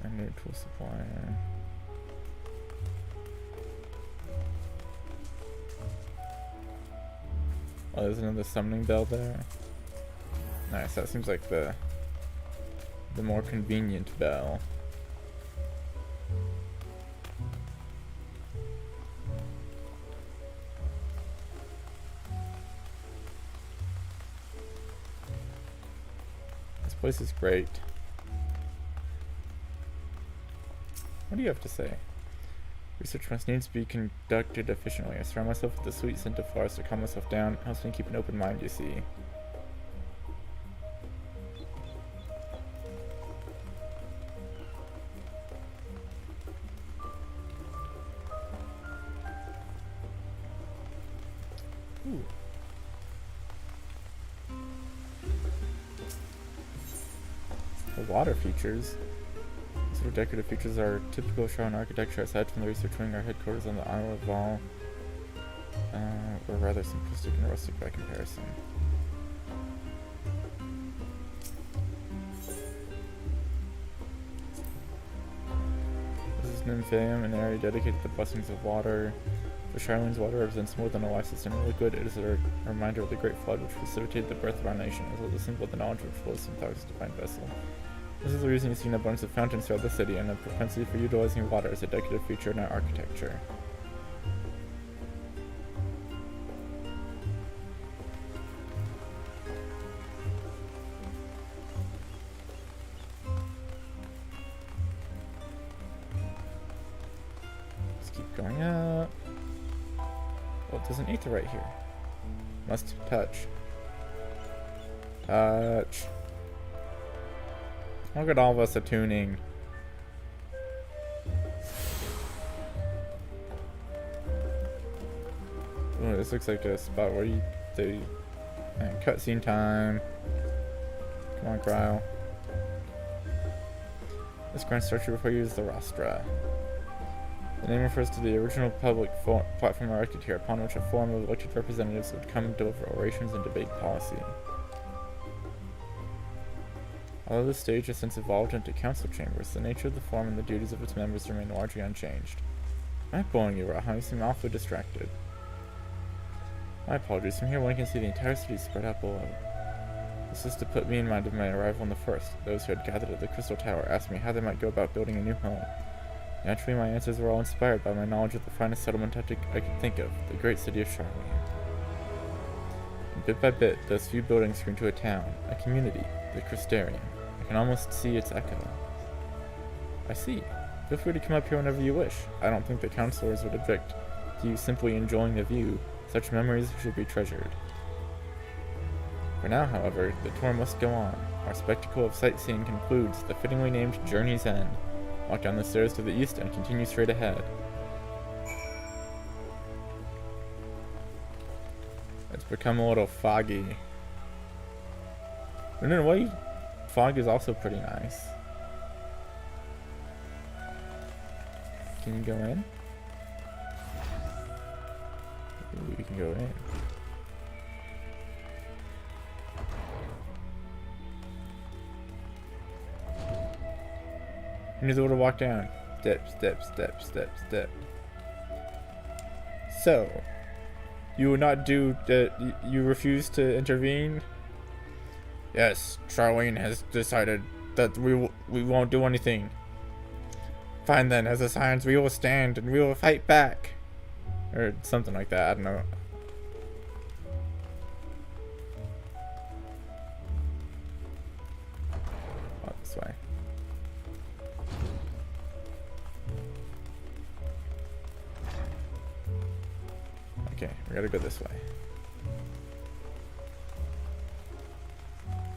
A new tool supplier. Oh, there's another summoning bell there. Nice, that seems like the more convenient bell. This place is great. What do you have to say? Research must needs be conducted efficiently. I surround myself with the sweet scent of flowers to calm myself down. Helps me keep an open mind, you see. Ooh. The water features. These sort of decorative features are typical of Charlene architecture. Aside from the research wing, our headquarters on the Isle of Val were rather simplistic and rustic by comparison. This is Nymphaeum, an area dedicated to the blessings of water. For Charlene's water represents more than a life-sustaining liquid. It is a reminder of the great flood which precipitated the birth of our nation, as well as a symbol of the knowledge which flows from Thar's divine vessel. This is the reason you see an abundance of fountains throughout the city, and a propensity for utilizing water as a decorative feature in our architecture. Let's keep going up. Oh, there's an aetherite here. Must touch. Touch. Look at all of us attuning. Ooh, this looks like a spot where you do cutscene time. Come on, Cryo. This grand structure before you is the rostra. The name refers to the original public platform erected here, upon which a forum of elected representatives would come and deliver orations and debate policy. Although this stage has since evolved into council chambers, the nature of the forum and the duties of its members remain largely unchanged. Am I boring you, Raha? You seem awfully distracted. My apologies. From here one can see the entire city spread out below. This is to put me in mind of my arrival on the first. Those who had gathered at the Crystal Tower asked me how they might go about building a new home. Naturally, my answers were all inspired by my knowledge of the finest settlement I could think of, the great city of Charlene. And bit by bit, those few buildings grew into a town, a community, the Crystarium. I can almost see its echo. I see. Feel free to come up here whenever you wish. I don't think the counselors would object to you simply enjoying the view. Such memories should be treasured. For now, however, the tour must go on. Our spectacle of sightseeing concludes the fittingly named Journey's End. Walk down the stairs to the east and continue straight ahead. It's become a little foggy. But in a way, fog is also pretty nice. Can you go in? Ooh, you can go in. You need to walk down. Step, step, step, step, step. So, you will not do the. You refuse to intervene? Yes, Charlene has decided that we won't do anything. Fine then, as a Scions, we will stand and we will fight back. Or something like that, I don't know. Oh, this way. Okay, we gotta go this way.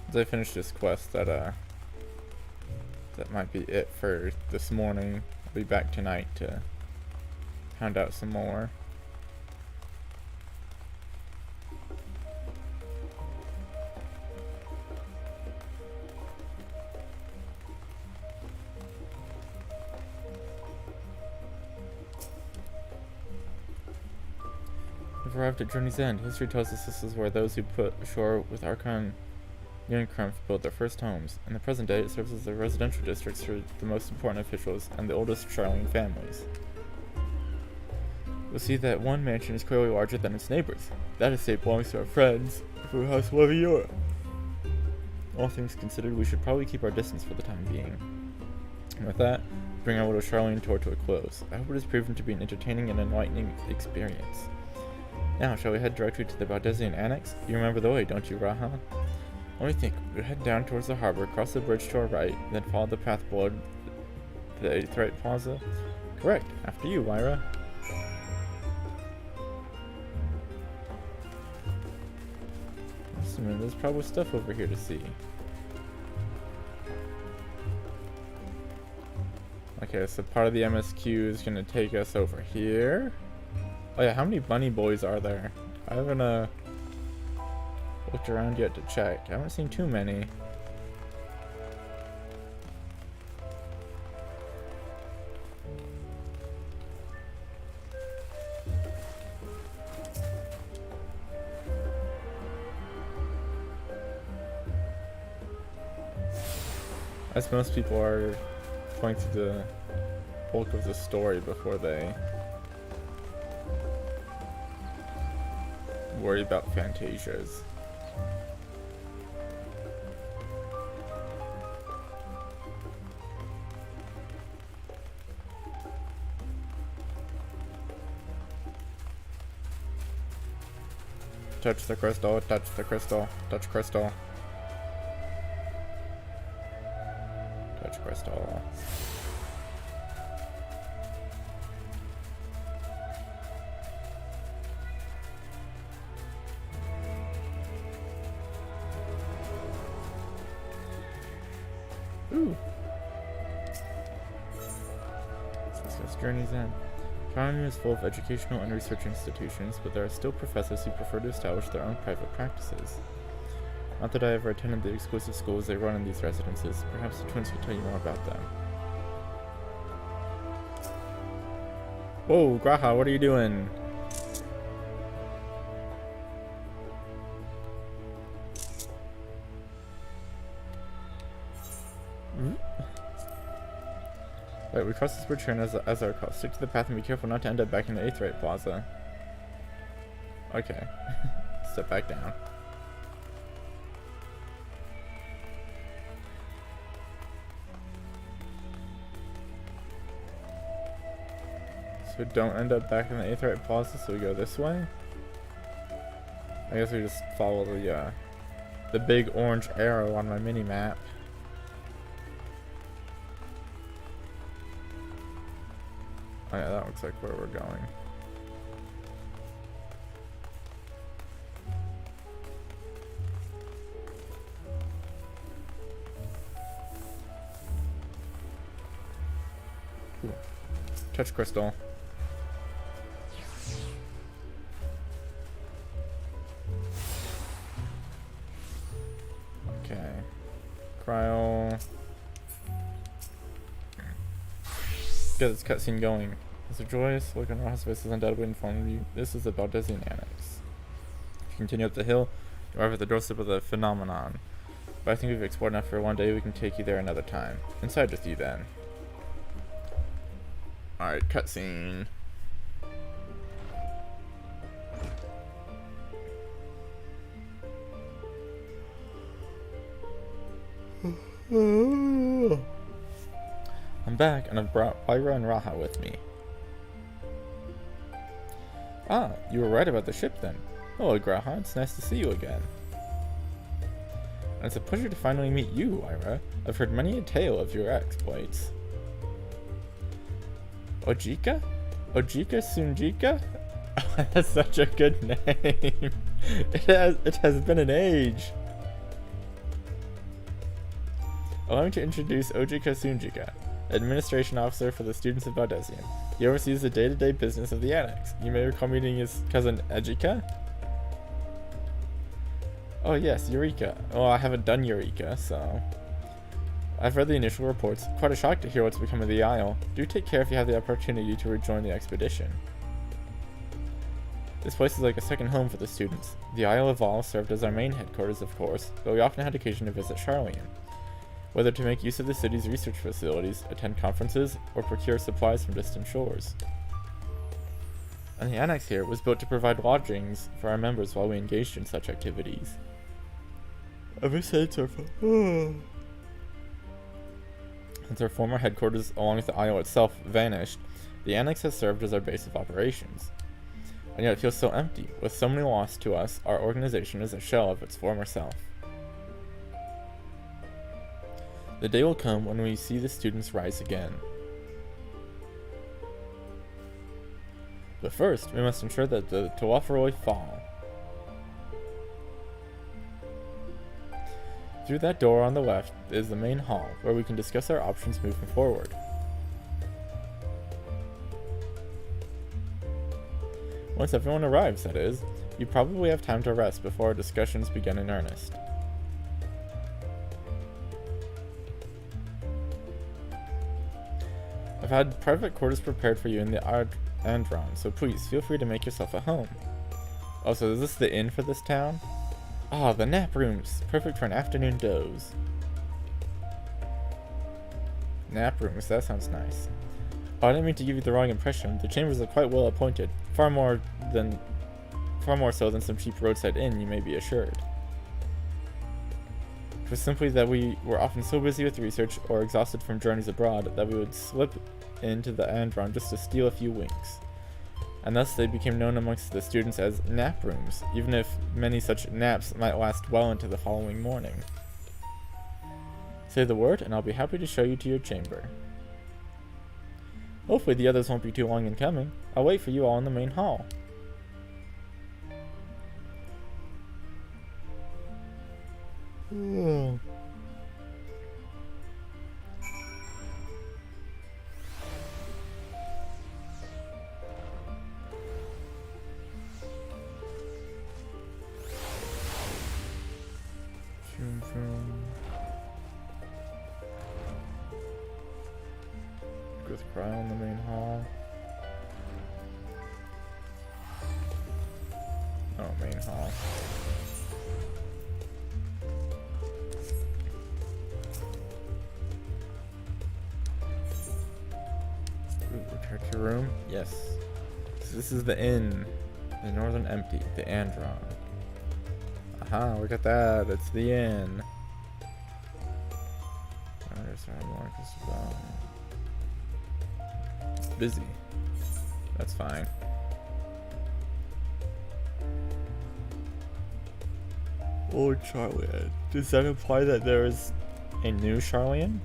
As I finish this quest, that might be it for this morning. I'll be back tonight to pound out some more. We've arrived at Journey's End. History tells us this is where those who put ashore with Archon Unikrumf built their first homes. In the present day, it serves as the residential districts for the most important officials and the oldest Charlene families. You'll see that one mansion is clearly larger than its neighbors. That estate belongs to our friends from House Levior. All things considered, we should probably keep our distance for the time being. And with that, bring our little Charlene tour to a close. I hope it has proven to be an entertaining and enlightening experience. Now, shall we head directly to the Baldezian Annex? You remember the way, don't you, Raha? Let me think. We'll head down towards the harbor, cross the bridge to our right, then follow the path below the Aetheryte Plaza. Correct. After you, Lyra. There's probably stuff over here to see. Okay, so part of the MSQ is gonna take us over here. Oh yeah, how many bunny boys are there? I haven't looked around yet to check. I haven't seen too many. As most people are going through the bulk of the story before they worry about Fantasias. Touch the crystal, touch the crystal, touch crystal. Touch crystal. Ooh. This Journey's End. China is full of educational and research institutions, but there are still professors who prefer to establish their own private practices. Not that I ever attended the exclusive schools they run in these residences. Perhaps the twins could tell you more about them. Whoa, Graha, what are you doing? Wait, we cross this bridge here as our call. Stick to the path and be careful not to end up back in the Aetheryte Plaza. Okay. Step back down. So don't end up back in the Aetheryte Plaza, so we go this way. I guess we just follow the big orange arrow on my mini-map. Oh yeah, that looks like where we're going. Cool. Touch crystal. Okay. Cryo. get this cutscene going. As a joyous look on Raha's face has undoubtedly informed you, this is the Baldesian Annex. If you continue up the hill, you arrive at the doorstep of the phenomenon. But I think we've explored enough for one day, we can take you there another time. Inside with you then. Alright, cutscene. I'm back, and I've brought Pyra and Raha with me. Ah, you were right about the ship then. Hello, Graha, it's nice to see you again. And it's a pleasure to finally meet you, Ira. I've heard many a tale of your exploits. Ojika? Ojika Sunjika? That's such a good name. It has been an age. Allow me to introduce Ojika Sunjika, Administration Officer for the students of Baldesian. He oversees the day-to-day business of the Annex. You may recall meeting his cousin Ejika? Oh yes, Eureka. Well, I haven't done Eureka, so... I've read the initial reports. Quite a shock to hear what's become of the Isle. Do take care if you have the opportunity to rejoin the expedition. This place is like a second home for the students. The Isle of All served as our main headquarters, of course, but we often had occasion to visit Charlian. Whether to make use of the city's research facilities, attend conferences, or procure supplies from distant shores. And the annex here was built to provide lodgings for our members while we engaged in such activities. Ever since our former headquarters, along with the Isle itself, vanished, the annex has served as our base of operations. And yet it feels so empty. With so many lost to us, our organization is a shell of its former self. The day will come when we see the students rise again. But first, we must ensure that the Tuatharoi fall. Through that door on the left is the main hall, where we can discuss our options moving forward. Once everyone arrives, that is, you probably have time to rest before our discussions begin in earnest. I've had private quarters prepared for you in the Andron, so please feel free to make yourself at home. Oh, so is this the inn for this town? Ah, the nap rooms, perfect for an afternoon doze. Nap rooms, that sounds nice. Oh, I didn't mean to give you the wrong impression. The chambers are quite well appointed, far more so than some cheap roadside inn, you may be assured. It was simply that we were often so busy with research or exhausted from journeys abroad that we would slip into the Andron just to steal a few winks. And thus they became known amongst the students as nap rooms, even if many such naps might last well into the following morning. Say the word, and I'll be happy to show you to your chamber. Hopefully the others won't be too long in coming. I'll wait for you all in the main hall. Oh. With Cryo in the main hall. Oh, main hall. Ooh, return to your room? Yes. So this is the inn. The Northern Empty. The Andron. Aha, look at that. It's the inn. Busy. That's fine. Old Charlian. Does that imply that there is a new Charlian?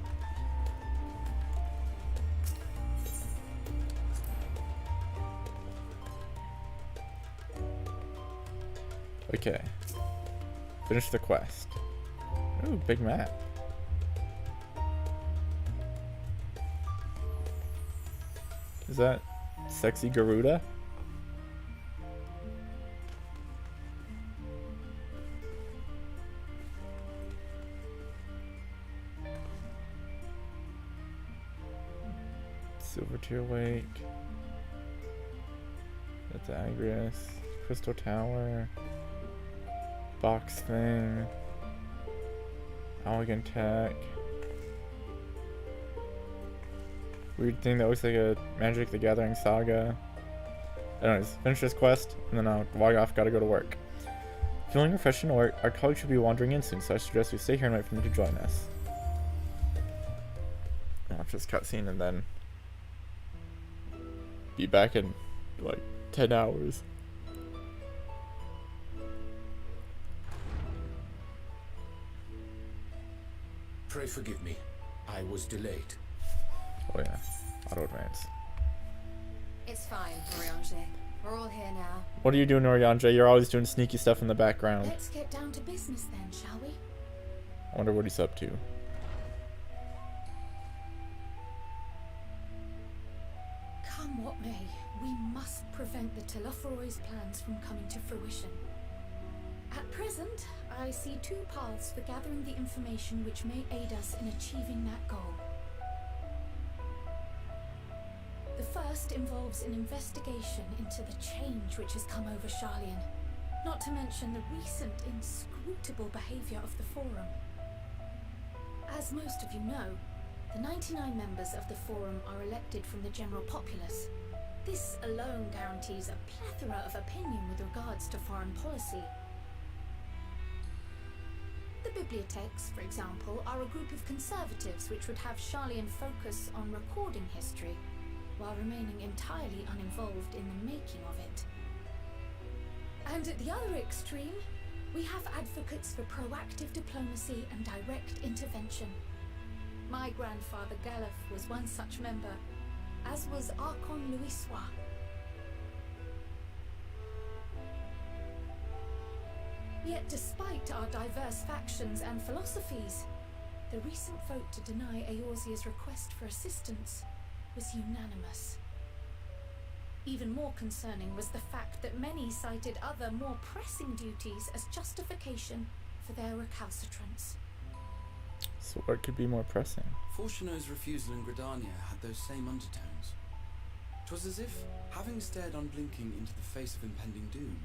Okay. Finish the quest. Ooh, big map. Is that sexy Garuda? Silvertear Lake. That's Agrius. Crystal Tower. Box Thing. Elegant Tech. Weird thing that looks like a Magic the Gathering saga. Anyways, finish this quest, and then I'll log off, gotta go to work. Feeling refreshed and alert, our colleagues should be wandering in soon, so I suggest we stay here and wait for them to join us. I'll watch this cutscene and then be back in like 10 hours. Pray forgive me. I was delayed. Oh yeah, auto advance. It's fine, Oriange. We're all here now. What are you doing, Oriange? You're always doing sneaky stuff in the background. Let's get down to business then, shall we? I wonder what he's up to. Come what may, we must prevent the Telophoroid's plans from coming to fruition. At present, I see two paths for gathering the information which may aid us in achieving that goal. The first involves an investigation into the change which has come over Charlian, not to mention the recent inscrutable behavior of the Forum. As most of you know, the 99 members of the Forum are elected from the general populace. This alone guarantees a plethora of opinion with regards to foreign policy. The bibliotheques, for example, are a group of conservatives which would have Charlian focus on recording history, while remaining entirely uninvolved in the making of it. And at the other extreme, we have advocates for proactive diplomacy and direct intervention. My grandfather Galef was one such member, as was Archon Louisois. Yet despite our diverse factions and philosophies, the recent vote to deny Eorzea's request for assistance was unanimous. Even more concerning was the fact that many cited other, more pressing duties as justification for their recalcitrance. So what could be more pressing? Fortuno's refusal in Gridania had those same undertones. 'Twas as if, having stared unblinking into the face of impending doom,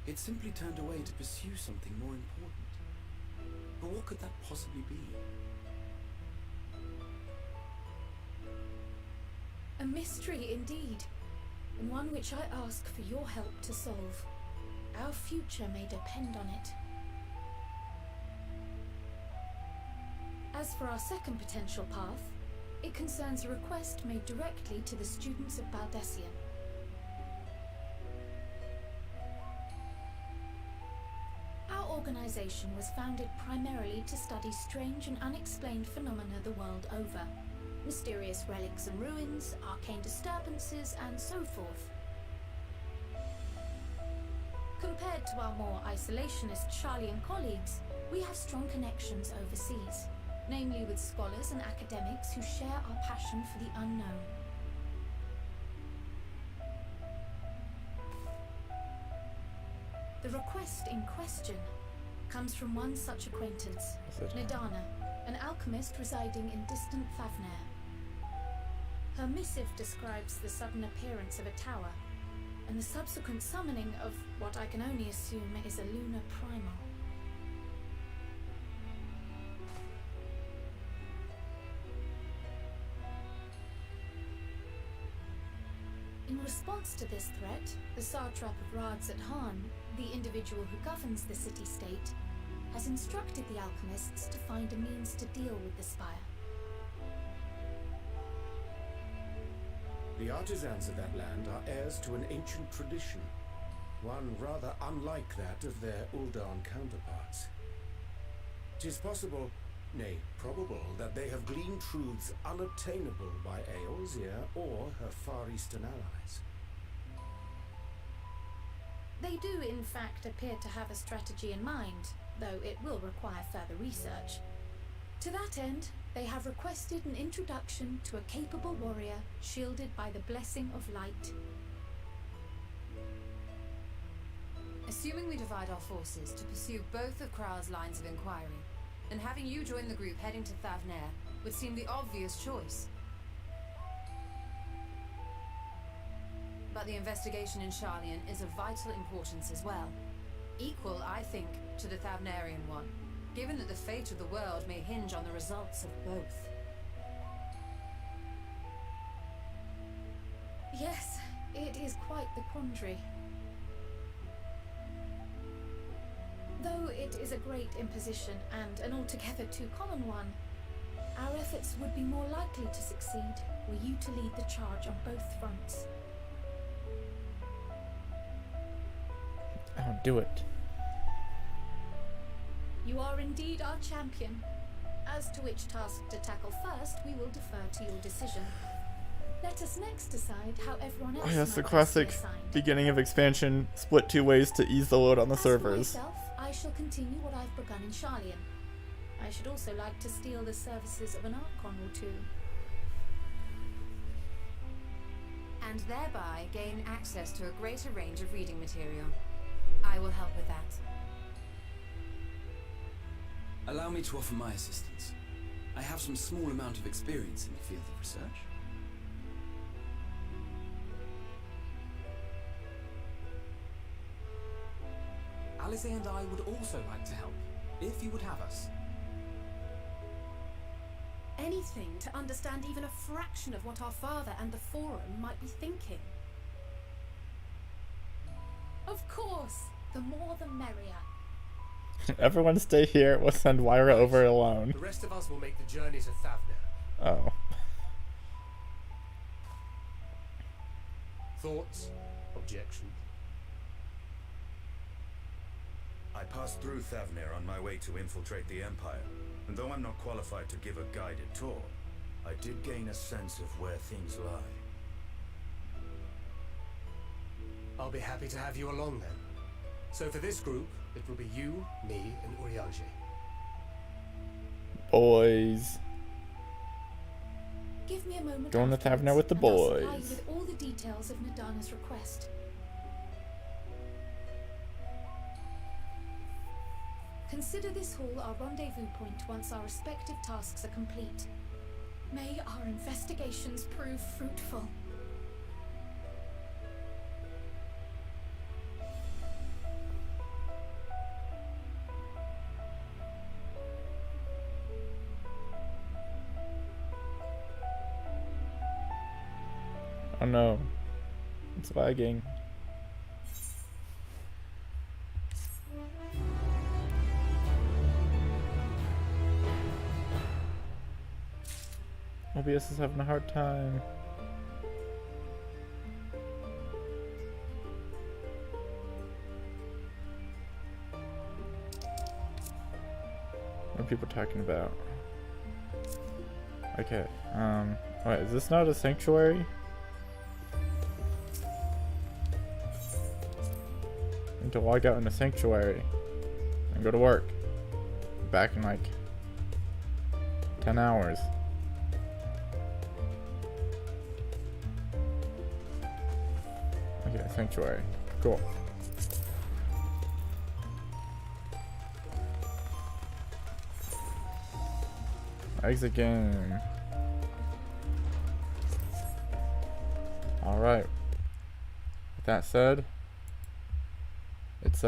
it simply turned away to pursue something more important. But what could that possibly be? A mystery indeed, and one which I ask for your help to solve. Our future may depend on it. As for our second potential path, it concerns a request made directly to the students of Baldessian. Our organization was founded primarily to study strange and unexplained phenomena the world over. Mysterious relics and ruins, arcane disturbances, and so forth. Compared to our more isolationist Charlian colleagues, we have strong connections overseas, namely with scholars and academics who share our passion for the unknown. The request in question comes from one such acquaintance, Nidana, an alchemist residing in distant Thavnair. Her missive describes the sudden appearance of a tower, and the subsequent summoning of what I can only assume is a lunar primal. In response to this threat, the Satrap of Rads at Han, the individual who governs the city-state, has instructed the alchemists to find a means to deal with the spire. The artisans of that land are heirs to an ancient tradition, one rather unlike that of their Uldan counterparts. 'Tis possible, nay, probable, that they have gleaned truths unobtainable by Eorzea or her Far Eastern allies. They do, in fact, appear to have a strategy in mind, though it will require further research. To that end, they have requested an introduction to a capable warrior shielded by the blessing of light. Assuming we divide our forces to pursue both of Kral's lines of inquiry, then having you join the group heading to Thavnair would seem the obvious choice. but the investigation in Charlian is of vital importance as well. Equal, I think, to the Thavnarian one, given that the fate of the world may hinge on the results of both. Yes, it is quite the quandary. Though it is a great imposition and an altogether too common one, our efforts would be more likely to succeed were you to lead the charge on both fronts. I'll do it. You are indeed our champion. As to which task to tackle first, we will defer to your decision. Let us next decide how everyone else Oh, yes, the might classic best be assigned. beginning of expansion, split 2 ways to ease the load on the As for servers. myself, I shall continue what I've begun in Charlian. I should also like to steal the services of an Archon or two. And thereby gain access to a greater range of reading material. I will help with that. Allow me to offer my assistance. I have some small amount of experience in the field of research. Alice and I would also like to help, if you would have us. Anything to understand even a fraction of what our father and the Forum might be thinking. Of course, the more the merrier. Everyone stay here. We'll send Wyra over alone. The rest of us will make the journey to Thavner. Oh. Thoughts? Objections? I passed through Thavnir on my way to infiltrate the Empire, and though I'm not qualified to give a guided tour, I did gain a sense of where things lie. I'll be happy to have you along then. So for this group, it will be you, me, and Urianger. Boys. Give me a moment. Going to afterwards, Thavner with the and I'll supply you boys. with all the details of Nadana's request. Consider this hall our rendezvous point once our respective tasks are complete. May our investigations prove fruitful. Oh no. It's lagging. OBS is having a hard time. What are people talking about? Okay, wait, is this not a sanctuary? I need to log out in a sanctuary and go to work. Back in like 10 hours. Okay, sanctuary. Cool. Exit game. Alright. With that said, it's